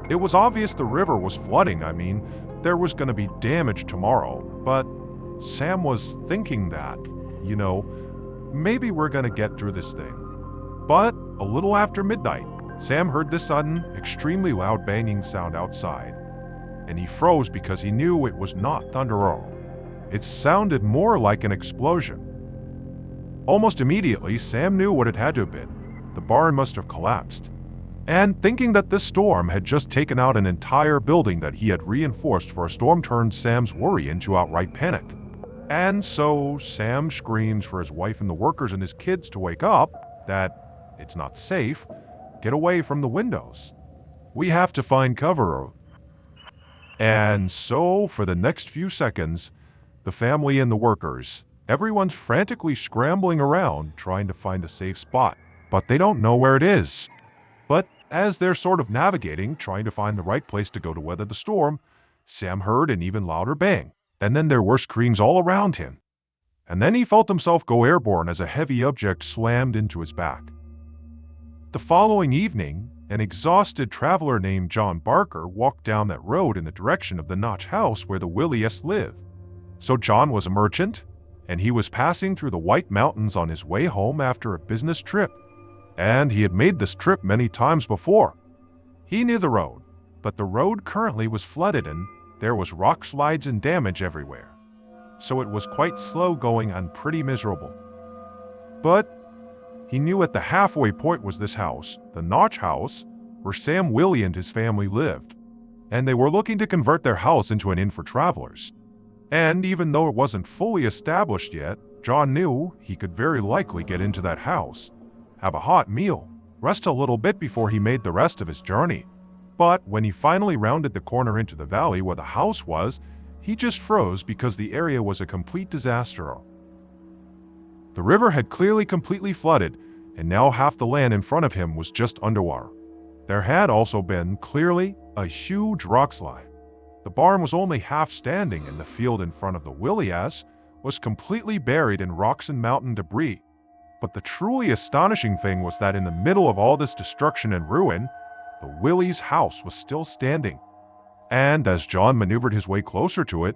It was obvious the river was flooding. There was going to be damage tomorrow. But Sam was thinking that, maybe we're going to get through this thing. But a little after midnight, Sam heard this sudden, extremely loud banging sound outside. And he froze because he knew it was not thunder at all. It sounded more like an explosion. Almost immediately, Sam knew what it had to have been. The barn must have collapsed. And thinking that this storm had just taken out an entire building that he had reinforced for a storm turned Sam's worry into outright panic. And so Sam screams for his wife and the workers and his kids to wake up, that it's not safe, get away from the windows. We have to find cover. And so for the next few seconds, the family and the workers, everyone's frantically scrambling around trying to find a safe spot, but they don't know where it is. But as they're sort of navigating, trying to find the right place to go to weather the storm, Sam heard an even louder bang, and then there were screams all around him. And then he felt himself go airborne as a heavy object slammed into his back. The following evening, an exhausted traveler named John Barker walked down that road in the direction of the Notch house where the Willies lived. So John was a merchant, and he was passing through the White Mountains on his way home after a business trip. And he had made this trip many times before. He knew the road, but the road currently was flooded and there was rock slides and damage everywhere. So it was quite slow going and pretty miserable. But he knew at the halfway point was this house, the Notch house, where Sam Willie and his family lived. And they were looking to convert their house into an inn for travelers. And even though it wasn't fully established yet, John knew he could very likely get into that house, have a hot meal, rest a little bit before he made the rest of his journey. But when he finally rounded the corner into the valley where the house was, he just froze because the area was a complete disaster. The river had clearly completely flooded, and now half the land in front of him was just underwater. There had also been, clearly, a huge rock slide. The barn was only half standing, and the field in front of the Willies was completely buried in rocks and mountain debris. But the truly astonishing thing was that in the middle of all this destruction and ruin, the Willies' house was still standing. And as John maneuvered his way closer to it,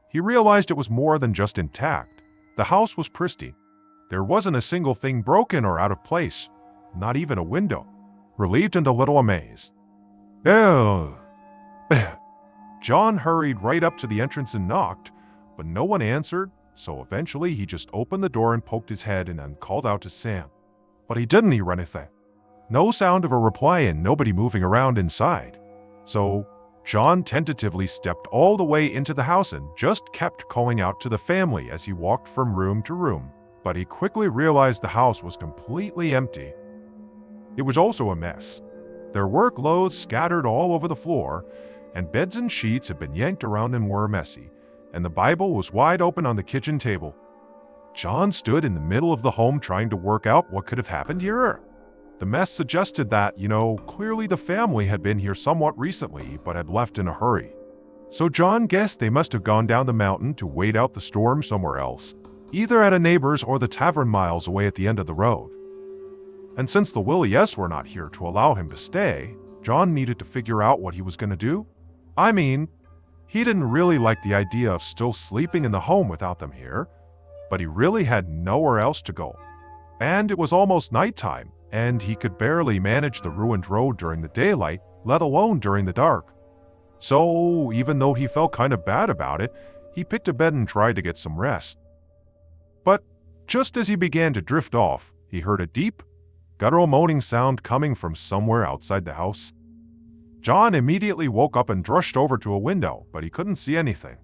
he realized it was more than just intact. The house was pristine. There wasn't a single thing broken or out of place, not even a window. relieved and a little amazed. "Ew." John hurried right up to the entrance and knocked, but no one answered, so eventually he just opened the door and poked his head in and called out to Sam. But he didn't hear anything. No sound of a reply and nobody moving around inside. So John tentatively stepped all the way into the house and just kept calling out to the family as he walked from room to room. But he quickly realized the house was completely empty. It was also a mess. There were clothes scattered all over the floor, and beds and sheets had been yanked around and were messy, and the Bible was wide open on the kitchen table. John stood in the middle of the home trying to work out what could have happened here. The mess suggested that, clearly the family had been here somewhat recently, but had left in a hurry. So John guessed they must have gone down the mountain to wait out the storm somewhere else, either at a neighbor's or the tavern miles away at the end of the road. And since the Willies were not here to allow him to stay, John needed to figure out what he was going to do. I mean, he didn't really like the idea of still sleeping in the home without them here, but he really had nowhere else to go. And it was almost nighttime, and he could barely manage the ruined road during the daylight, let alone during the dark. So, even though he felt kind of bad about it, he picked a bed and tried to get some rest. But just as he began to drift off, he heard a deep, guttural moaning sound coming from somewhere outside the house. John immediately woke up and rushed over to a window, but he couldn't see anything.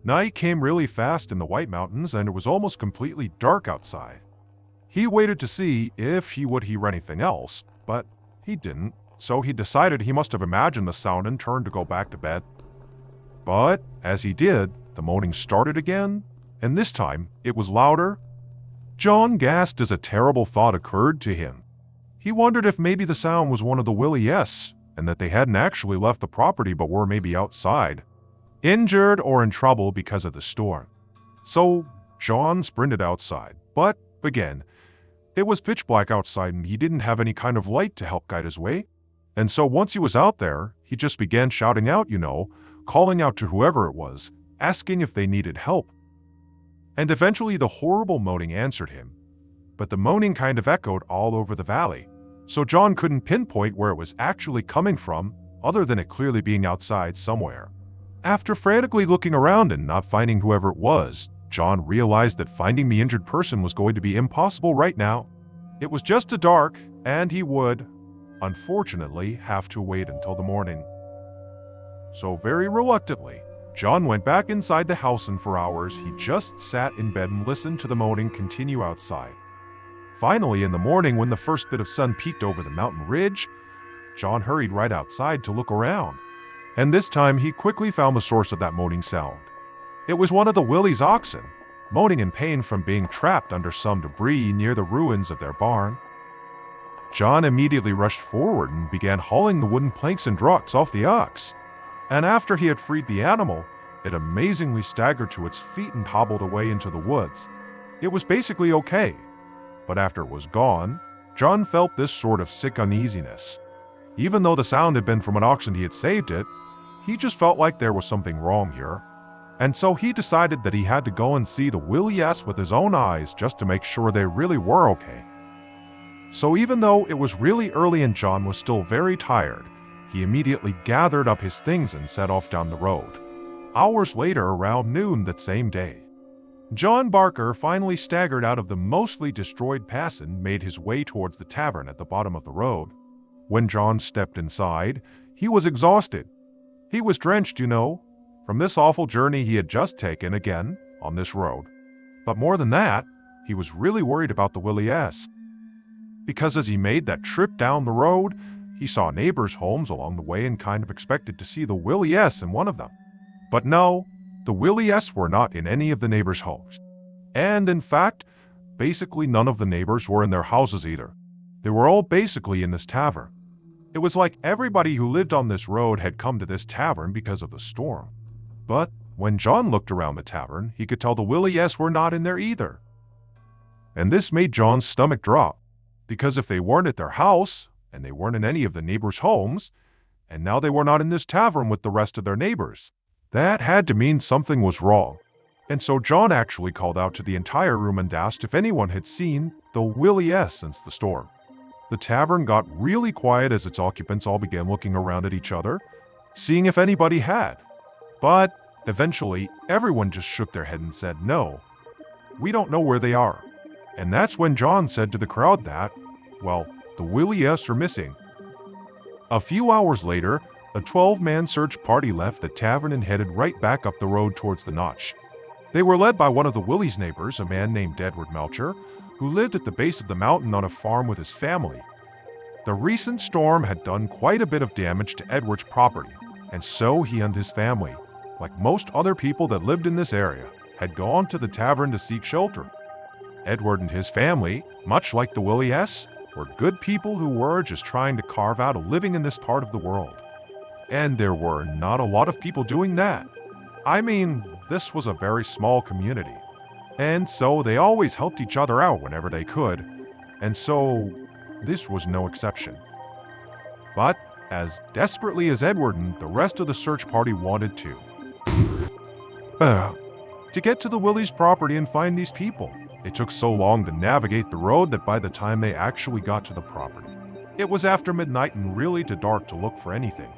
Night came really fast in the White Mountains, and it was almost completely dark outside. He waited to see if he would hear anything else, but he didn't, so he decided he must have imagined the sound and turned to go back to bed. But as he did, the moaning started again, and this time it was louder. John gasped as a terrible thought occurred to him. He wondered if maybe the sound was one of the Willies, and that they hadn't actually left the property but were maybe outside, injured or in trouble because of the storm. So John sprinted outside, but again, it was pitch black outside and he didn't have any kind of light to help guide his way. And so once he was out there, he just began shouting out, calling out to whoever it was, asking if they needed help. And eventually the horrible moaning answered him, but the moaning kind of echoed all over the valley. So John couldn't pinpoint where it was actually coming from, other than it clearly being outside somewhere. After frantically looking around and not finding whoever it was, John realized that finding the injured person was going to be impossible right now. It was just a dark, and he would, unfortunately, have to wait until the morning. So very reluctantly, John went back inside the house, and for hours he just sat in bed and listened to the moaning continue outside. Finally, in the morning, when the first bit of sun peeked over the mountain ridge, John hurried right outside to look around. And this time, he quickly found the source of that moaning sound. It was one of the Willies' oxen, moaning in pain from being trapped under some debris near the ruins of their barn. John immediately rushed forward and began hauling the wooden planks and rocks off the ox. And after he had freed the animal, it amazingly staggered to its feet and hobbled away into the woods. It was basically okay. But after it was gone, John felt this sort of sick uneasiness. Even though the sound had been from an ox and he had saved it, he just felt like there was something wrong here. And so he decided that he had to go and see the Willies with his own eyes just to make sure they really were okay. So even though it was really early and John was still very tired, he immediately gathered up his things and set off down the road. Hours later, around noon that same day, John Barker finally staggered out of the mostly destroyed pass and made his way towards the tavern at the bottom of the road. When John stepped inside, he was exhausted. He was drenched, from this awful journey he had just taken again on this road. But more than that, he was really worried about the Willies. Because as he made that trip down the road, he saw neighbors' homes along the way and kind of expected to see the Willies in one of them. But no, the Willies were not in any of the neighbors' homes. And in fact, basically none of the neighbors were in their houses either. They were all basically in this tavern. It was like everybody who lived on this road had come to this tavern because of the storm. But when John looked around the tavern, he could tell the Willies were not in there either. And this made John's stomach drop, because if they weren't at their house, and they weren't in any of the neighbors' homes, and now they were not in this tavern with the rest of their neighbors, that had to mean something was wrong. And so John actually called out to the entire room and asked if anyone had seen the Willies since the storm. The tavern got really quiet as its occupants all began looking around at each other, seeing if anybody had. But eventually, everyone just shook their head and said, "No, we don't know where they are." And that's when John said to the crowd that, well, the Willies are missing. A few hours later, a 12-man search party left the tavern and headed right back up the road towards the notch. They were led by one of the Willies' neighbors, a man named Edward Melcher, who lived at the base of the mountain on a farm with his family. The recent storm had done quite a bit of damage to Edward's property, and so he and his family, like most other people that lived in this area, had gone to the tavern to seek shelter. Edward and his family, much like the Willies, were good people who were just trying to carve out a living in this part of the world. And there were not a lot of people doing that. I mean, this was a very small community. And so they always helped each other out whenever they could, and so this was no exception. But as desperately as Edward and the rest of the search party wanted to get to the Willies' property and find these people, it took so long to navigate the road that by the time they actually got to the property, it was after midnight and really too dark to look for anything.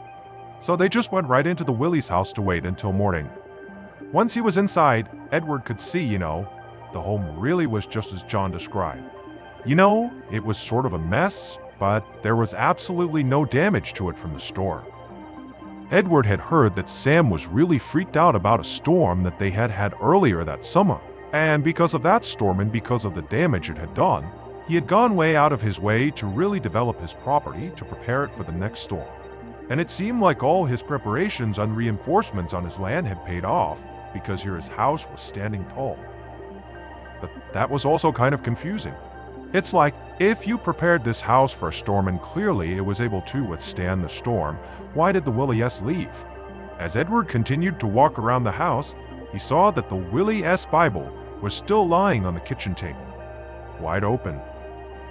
So they just went right into the Willies' house to wait until morning. Once he was inside, Edward could see, the home really was just as John described. It was sort of a mess, but there was absolutely no damage to it from the storm. Edward had heard that Sam was really freaked out about a storm that they had had earlier that summer, and because of that storm and because of the damage it had done, he had gone way out of his way to really develop his property to prepare it for the next storm. And it seemed like all his preparations and reinforcements on his land had paid off, because here his house was standing tall. But that was also kind of confusing. It's like, if you prepared this house for a storm and clearly it was able to withstand the storm, why did the Willies leave? As Edward continued to walk around the house, he saw that the Willies Bible was still lying on the kitchen table, wide open.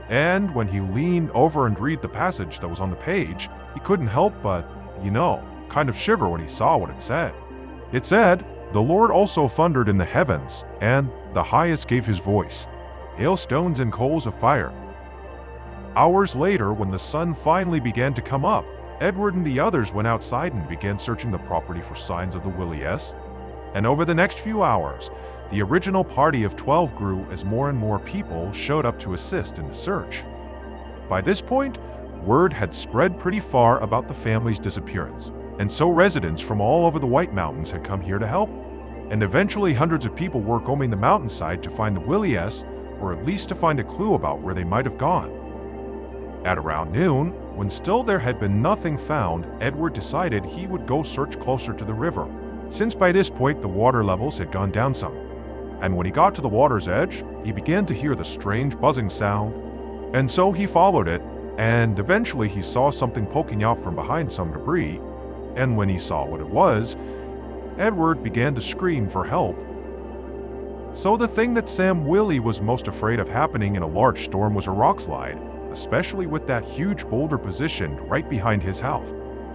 And when he leaned over and read the passage that was on the page, he couldn't help but, kind of shiver when he saw what it said. It said, "The Lord also thundered in the heavens, and the highest gave his voice, hailstones and coals of fire." Hours later, when the sun finally began to come up, Edward and the others went outside and began searching the property for signs of the Willies. And over the next few hours, the original party of 12 grew as more and more people showed up to assist in the search. By this point, word had spread pretty far about the family's disappearance, and so residents from all over the White Mountains had come here to help. And eventually hundreds of people were combing the mountainside to find the Willies, or at least to find a clue about where they might have gone. At around noon, when still there had been nothing found, Edward decided he would go search closer to the river, since by this point the water levels had gone down some. And when he got to the water's edge, he began to hear the strange buzzing sound, and so he followed it, and eventually he saw something poking out from behind some debris, and when he saw what it was, Edward began to scream for help. So the thing that Sam Willie was most afraid of happening in a large storm was a rock slide, especially with that huge boulder positioned right behind his house.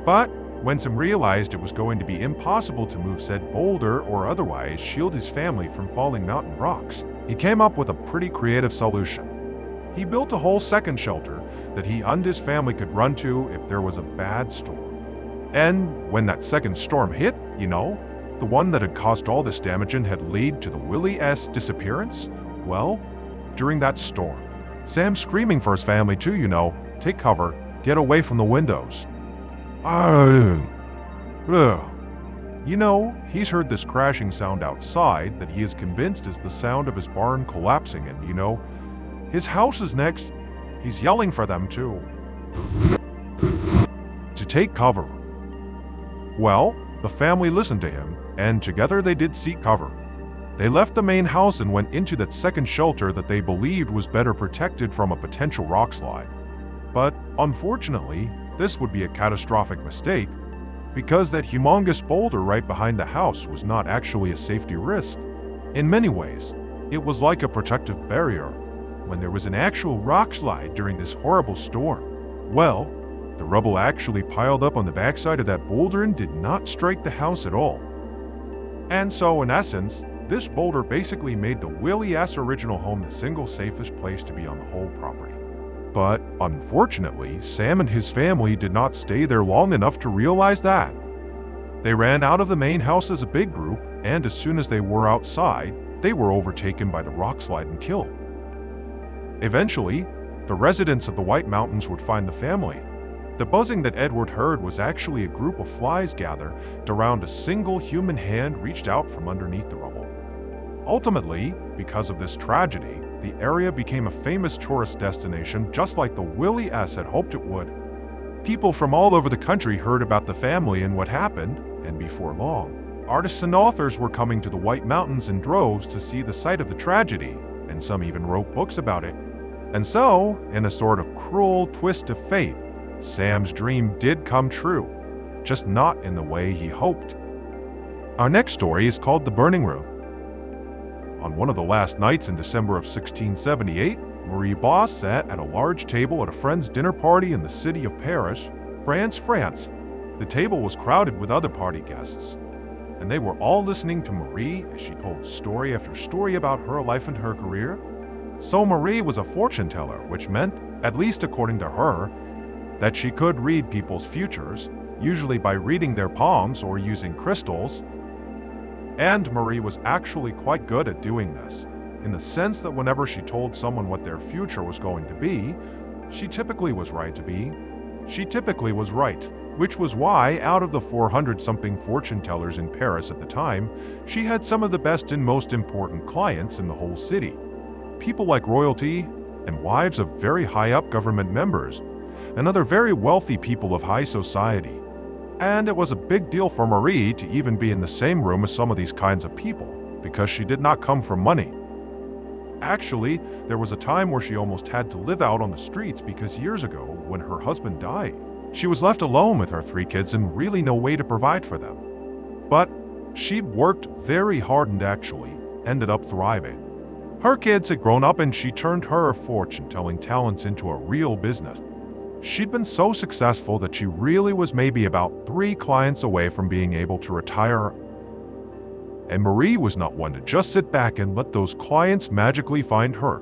But when Sam realized it was going to be impossible to move said boulder or otherwise shield his family from falling mountain rocks, he came up with a pretty creative solution. He built a whole second shelter that he and his family could run to if there was a bad storm. And when that second storm hit, the one that had caused all this damage and had led to the Willies' disappearance, well, during that storm, Sam's screaming for his family to, take cover, get away from the windows. He's heard this crashing sound outside that he is convinced is the sound of his barn collapsing, and his house is next. He's yelling for them to take cover. Well, the family listened to him, and together they did seek cover. They left the main house and went into that second shelter that they believed was better protected from a potential rock slide. But unfortunately, this would be a catastrophic mistake, because that humongous boulder right behind the house was not actually a safety risk. In many ways, it was like a protective barrier. When there was an actual rock slide during this horrible storm, well, the rubble actually piled up on the backside of that boulder and did not strike the house at all. And so, in essence, this boulder basically made the Willies' original home the single safest place to be on the whole property. But unfortunately, Sam and his family did not stay there long enough to realize that. They ran out of the main house as a big group, and as soon as they were outside, they were overtaken by the rock slide and killed. Eventually, the residents of the White Mountains would find the family. The buzzing that Edward heard was actually a group of flies gathered around a single human hand reached out from underneath the rubble. Ultimately, because of this tragedy, the area became a famous tourist destination just like the Willie S. had hoped it would. People from all over the country heard about the family and what happened, and before long, artists and authors were coming to the White Mountains in droves to see the site of the tragedy, and some even wrote books about it. And so, in a sort of cruel twist of fate, Sam's dream did come true, just not in the way he hoped. Our next story is called The Burning Room. On one of the last nights in December of 1678, Marie Boss sat at a large table at a friend's dinner party in the city of Paris, France. The table was crowded with other party guests, and they were all listening to Marie as she told story after story about her life and her career. So Marie was a fortune teller, which meant, at least according to her, that she could read people's futures, usually by reading their palms or using crystals. And Marie was actually quite good at doing this, in the sense that whenever she told someone what their future was going to be, she typically was right, which was why, out of the 400-something fortune tellers in Paris at the time, she had some of the best and most important clients in the whole city. People like royalty and wives of very high-up government members, and other very wealthy people of high society. And it was a big deal for Marie to even be in the same room as some of these kinds of people, because she did not come from money. Actually, there was a time where she almost had to live out on the streets because years ago, when her husband died, she was left alone with her 3 kids and really no way to provide for them. But she worked very hard and actually ended up thriving. Her kids had grown up and she turned her fortune-telling talents into a real business. She'd been so successful that she really was maybe about 3 clients away from being able to retire. And Marie was not one to just sit back and let those clients magically find her.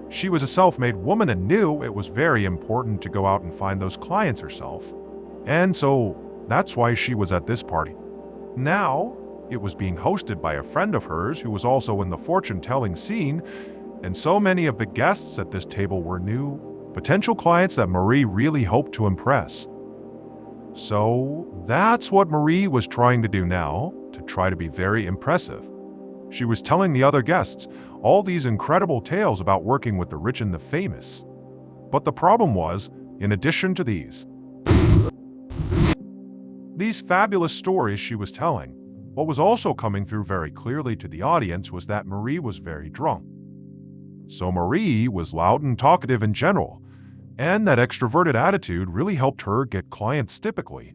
She was a self-made woman and knew it was very important to go out and find those clients herself. And so that's why she was at this party. Now, it was being hosted by a friend of hers who was also in the fortune-telling scene, and so many of the guests at this table were new, potential clients that Marie really hoped to impress. So that's what Marie was trying to do now, to try to be very impressive. She was telling the other guests all these incredible tales about working with the rich and the famous. But the problem was, in addition to these fabulous stories she was telling, what was also coming through very clearly to the audience was that Marie was very drunk. So Marie was loud and talkative in general, and that extroverted attitude really helped her get clients typically.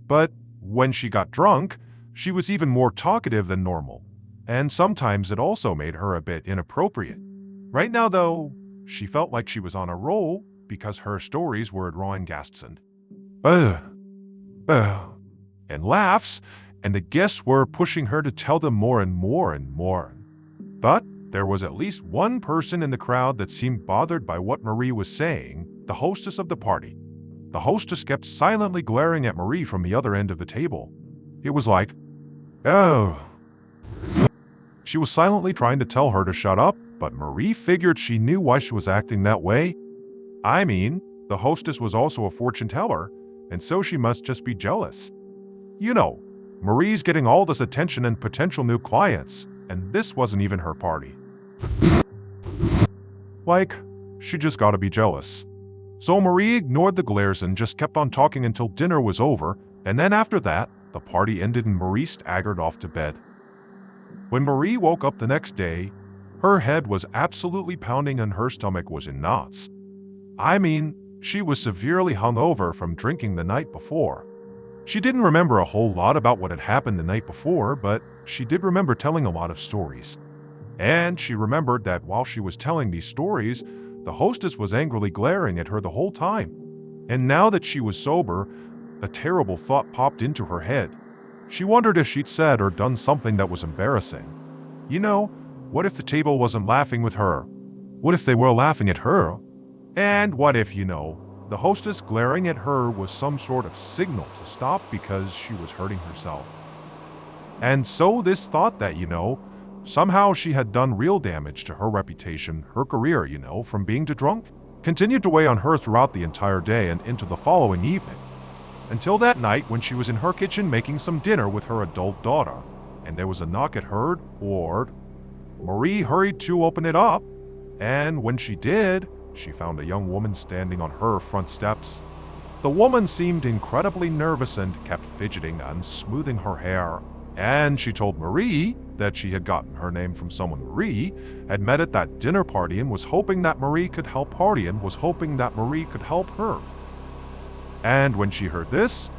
But when she got drunk, she was even more talkative than normal, and sometimes it also made her a bit inappropriate. Right now, though, she felt like she was on a roll because her stories were drawing gasps and laughs, and the guests were pushing her to tell them more and more and more. But there was at least one person in the crowd that seemed bothered by what Marie was saying, the hostess of the party. The hostess kept silently glaring at Marie from the other end of the table. It was like, oh. She was silently trying to tell her to shut up, but Marie figured she knew why she was acting that way. I mean, the hostess was also a fortune teller, and so she must just be jealous. You know, Marie's getting all this attention and potential new clients, and this wasn't even her party. Like, she just gotta be jealous. So Marie ignored the glares and just kept on talking until dinner was over, and then after that, the party ended and Marie staggered off to bed. When Marie woke up the next day, her head was absolutely pounding and her stomach was in knots. I mean, she was severely hungover from drinking the night before. She didn't remember a whole lot about what had happened the night before, but she did remember telling a lot of stories. And she remembered that while she was telling these stories, the hostess was angrily glaring at her the whole time. And now that she was sober, a terrible thought popped into her head. She wondered if she'd said or done something that was embarrassing. You know, what if the table wasn't laughing with her? What if they were laughing at her? And what if, the hostess glaring at her was some sort of signal to stop because she was hurting herself? And so this thought that, somehow she had done real damage to her reputation, her career, from being too drunk, continued to weigh on her throughout the entire day and into the following evening. Until that night when she was in her kitchen making some dinner with her adult daughter, and there was a knock at her door. Marie hurried to open it up, and when she did, she found a young woman standing on her front steps. The woman seemed incredibly nervous and kept fidgeting and smoothing her hair, and she told Marie that she had gotten her name from someone Marie had met at that dinner party and was hoping that Marie could help her. And when she heard this,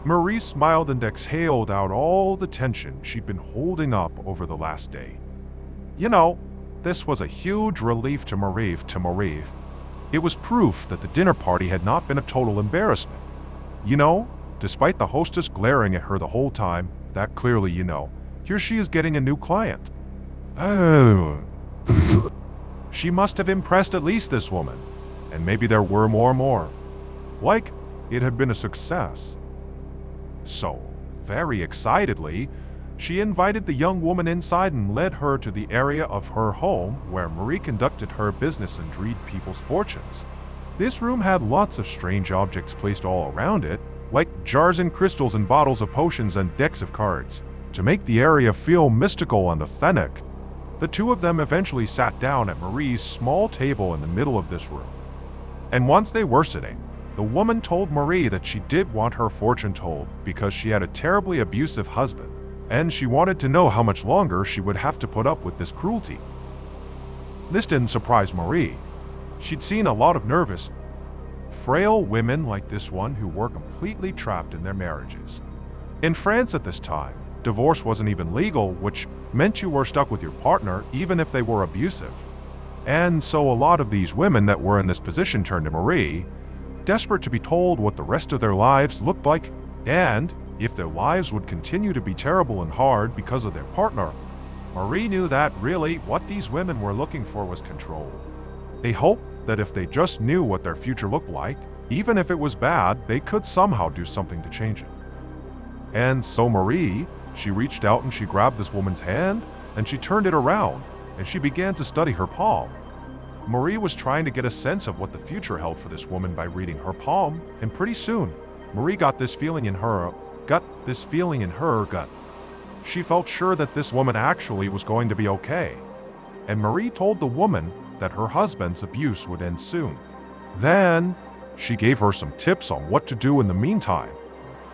Marie smiled and exhaled out all the tension she'd been holding up over the last day. This was a huge relief to Marie. It was proof that the dinner party had not been a total embarrassment. Despite the hostess glaring at her the whole time, that clearly, here she is getting a new client. Oh. She must have impressed at least this woman, and maybe there were more. Like, it had been a success. So, very excitedly, she invited the young woman inside and led her to the area of her home where Marie conducted her business and drew people's fortunes. This room had lots of strange objects placed all around it, like jars and crystals and bottles of potions and decks of cards, to make the area feel mystical and authentic. The two of them eventually sat down at Marie's small table in the middle of this room. And once they were sitting, the woman told Marie that she did want her fortune told because she had a terribly abusive husband, and she wanted to know how much longer she would have to put up with this cruelty. This didn't surprise Marie. She'd seen a lot of nervous, frail women like this one who were completely trapped in their marriages. In France at this time, divorce wasn't even legal, which meant you were stuck with your partner even if they were abusive. And so a lot of these women that were in this position turned to Marie, desperate to be told what the rest of their lives looked like, and if their lives would continue to be terrible and hard because of their partner. Marie knew that really what these women were looking for was control. They hoped that if they just knew what their future looked like, even if it was bad, they could somehow do something to change it. And so Marie, she reached out and she grabbed this woman's hand and she turned it around and she began to study her palm. Marie was trying to get a sense of what the future held for this woman by reading her palm, and pretty soon, Marie got this feeling in her gut. She felt sure that this woman actually was going to be okay. And Marie told the woman that her husband's abuse would end soon. Then, she gave her some tips on what to do in the meantime.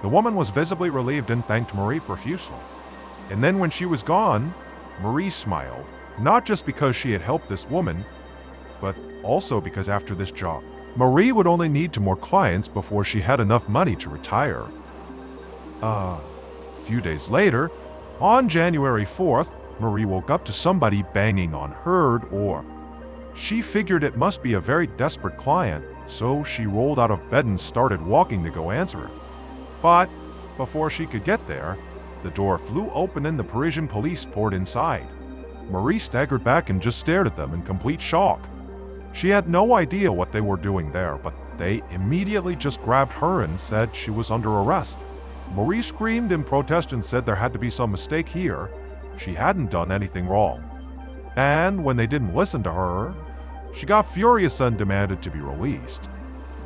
The woman was visibly relieved and thanked Marie profusely. And then when she was gone, Marie smiled, not just because she had helped this woman, but also because after this job, Marie would only need more clients before she had enough money to retire. A few days later, on January 4th, Marie woke up to somebody banging on her door. She figured it must be a very desperate client, so she rolled out of bed and started walking to go answer it. But before she could get there, the door flew open and the Parisian police poured inside. Marie staggered back and just stared at them in complete shock. She had no idea what they were doing there, but they immediately just grabbed her and said she was under arrest. Marie screamed in protest and said there had to be some mistake here. She hadn't done anything wrong. And when they didn't listen to her, she got furious and demanded to be released.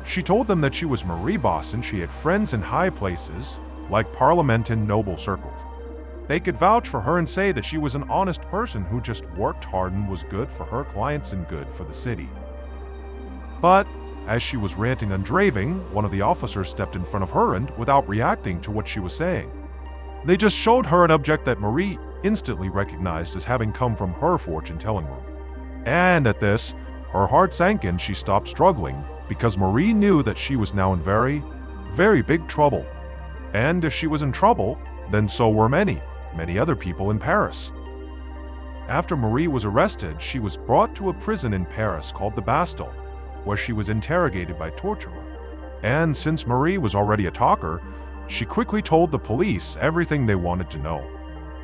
She told them that she was Marie Boss and she had friends in high places, like Parliament and noble circles. They could vouch for her and say that she was an honest person who just worked hard and was good for her clients and good for the city. But as she was ranting and raving, one of the officers stepped in front of her and, without reacting to what she was saying, they just showed her an object that Marie instantly recognized as having come from her fortune-telling room. And at this, her heart sank and she stopped struggling, because Marie knew that she was now in very, very big trouble. And if she was in trouble, then so were many other people in Paris. After Marie was arrested, she was brought to a prison in Paris called the Bastille, where she was interrogated by torturer. And since Marie was already a talker, she quickly told the police everything they wanted to know.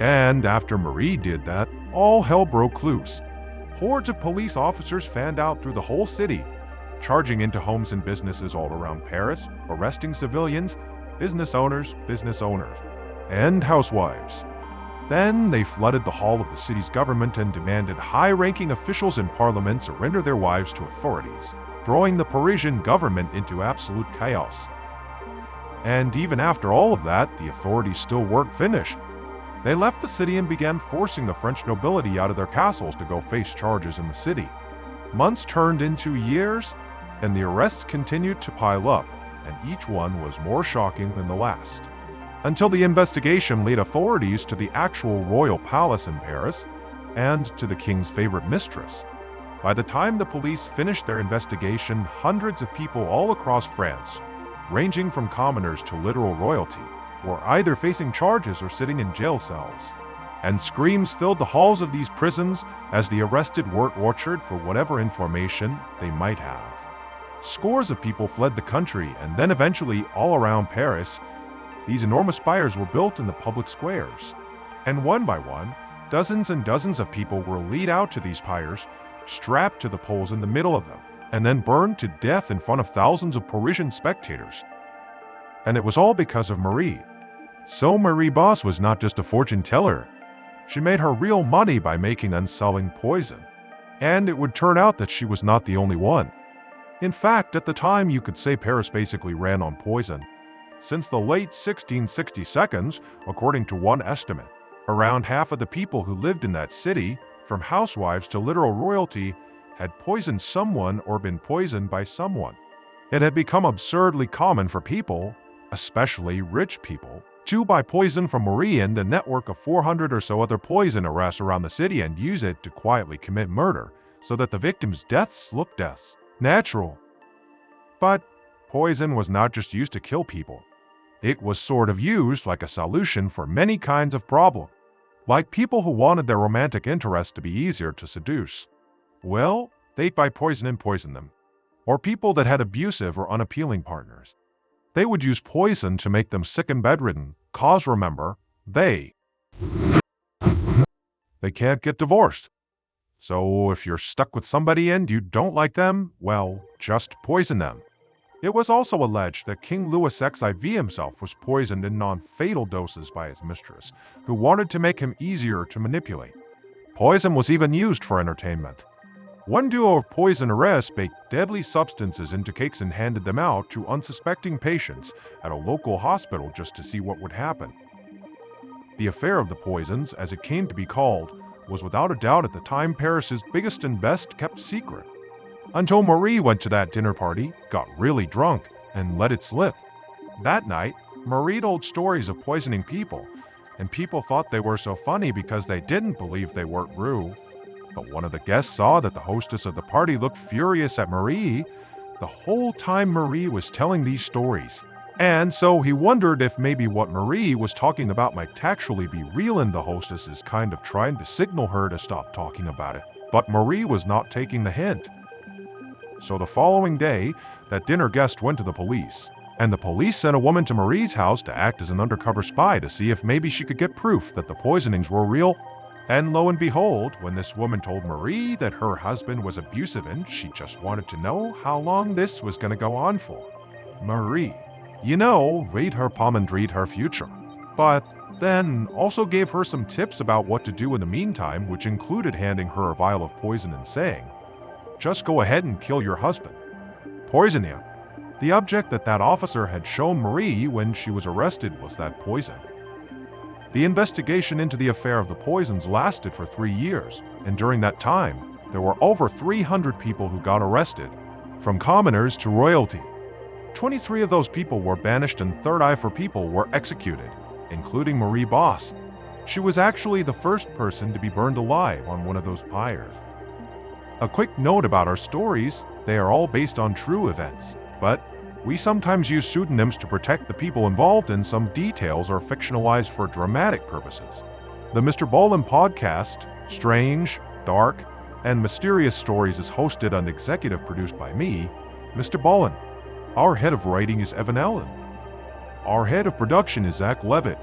And after Marie did that, all hell broke loose. Hordes of police officers fanned out through the whole city, charging into homes and businesses all around Paris, arresting civilians, business owners, and housewives. Then they flooded the hall of the city's government and demanded high-ranking officials in parliament surrender their wives to authorities, throwing the Parisian government into absolute chaos. And even after all of that, the authorities still weren't finished. They left the city and began forcing the French nobility out of their castles to go face charges in the city. Months turned into years, and the arrests continued to pile up, and each one was more shocking than the last. Until the investigation led authorities to the actual royal palace in Paris and to the king's favorite mistress. By the time the police finished their investigation, hundreds of people all across France, ranging from commoners to literal royalty, were either facing charges or sitting in jail cells. And screams filled the halls of these prisons as the arrested were tortured for whatever information they might have. Scores of people fled the country, and then eventually all around Paris, these enormous pyres were built in the public squares. And one by one, dozens and dozens of people were led out to these pyres, strapped to the poles in the middle of them, and then burned to death in front of thousands of Parisian spectators. And it was all because of Marie. So Marie Boss was not just a fortune teller. She made her real money by making and selling poison. And it would turn out that she was not the only one. In fact, at the time you could say Paris basically ran on poison. Since the late 1660s, according to one estimate, around half of the people who lived in that city, from housewives to literal royalty, had poisoned someone or been poisoned by someone. It had become absurdly common for people, especially rich people, to buy poison from Marie and the network of 400 or so other poison arrests around the city and use it to quietly commit murder, so that the victims' deaths looked natural. But poison was not just used to kill people. It was sort of used like a solution for many kinds of problems, like people who wanted their romantic interest to be easier to seduce. Well, they'd buy poison and poison them. Or people that had abusive or unappealing partners. They would use poison to make them sick and bedridden, cause, remember, they can't get divorced. So if you're stuck with somebody and you don't like them, well, just poison them. It was also alleged that King Louis XIV himself was poisoned in non-fatal doses by his mistress, who wanted to make him easier to manipulate. Poison was even used for entertainment. One duo of poisoners baked deadly substances into cakes and handed them out to unsuspecting patients at a local hospital just to see what would happen. The affair of the poisons, as it came to be called, was without a doubt at the time Paris's biggest and best kept secret. Until Marie went to that dinner party, got really drunk, and let it slip. That night, Marie told stories of poisoning people, and people thought they were so funny because they didn't believe they weren't true. But one of the guests saw that the hostess of the party looked furious at Marie the whole time Marie was telling these stories. And so he wondered if maybe what Marie was talking about might actually be real and the hostess is kind of trying to signal her to stop talking about it. But Marie was not taking the hint. So the following day, that dinner guest went to the police, and the police sent a woman to Marie's house to act as an undercover spy to see if maybe she could get proof that the poisonings were real. And lo and behold, when this woman told Marie that her husband was abusive and she just wanted to know how long this was going to go on for, Marie, read her palm and read her future. But then also gave her some tips about what to do in the meantime, which included handing her a vial of poison and saying, "Just go ahead and kill your husband. Poison him." The object that officer had shown Marie when she was arrested was that poison. The investigation into the affair of the poisons lasted for 3 years, and during that time, there were over 300 people who got arrested, from commoners to royalty. 23 of those people were banished and 34 people were executed, including Marie Boss. She was actually the first person to be burned alive on one of those pyres. A quick note about our stories: they are all based on true events, but we sometimes use pseudonyms to protect the people involved, and some details are fictionalized for dramatic purposes. The MrBallen podcast, strange, dark, and mysterious stories, is hosted and executive produced by me, MrBallen. Our head of writing is Evan Allen. Our head of production is Zach Levitt.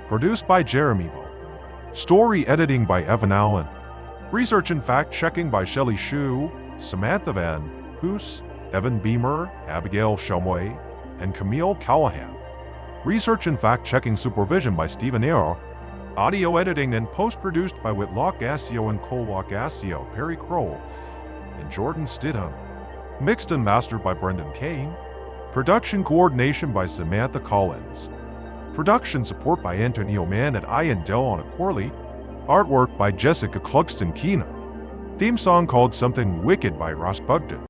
Produced by Jeremy Bo. Story editing by Evan Allen. Research and fact-checking by Shelley Shu, Samantha Van Hoos, Evan Beamer, Abigail Shumway, and Camille Callahan. Research and fact-checking supervision by Stephen Arrow. Audio editing and post-produced by Whitlock Gassio and Collock Gassio, Perry Kroll, and Jordan Stidham. Mixed and mastered by Brendan Kane. Production coordination by Samantha Collins. Production support by Antonio Mann and Ian Delon Corley. Artwork by Jessica Clugston Keena. Theme song called Something Wicked by Ross Bugden.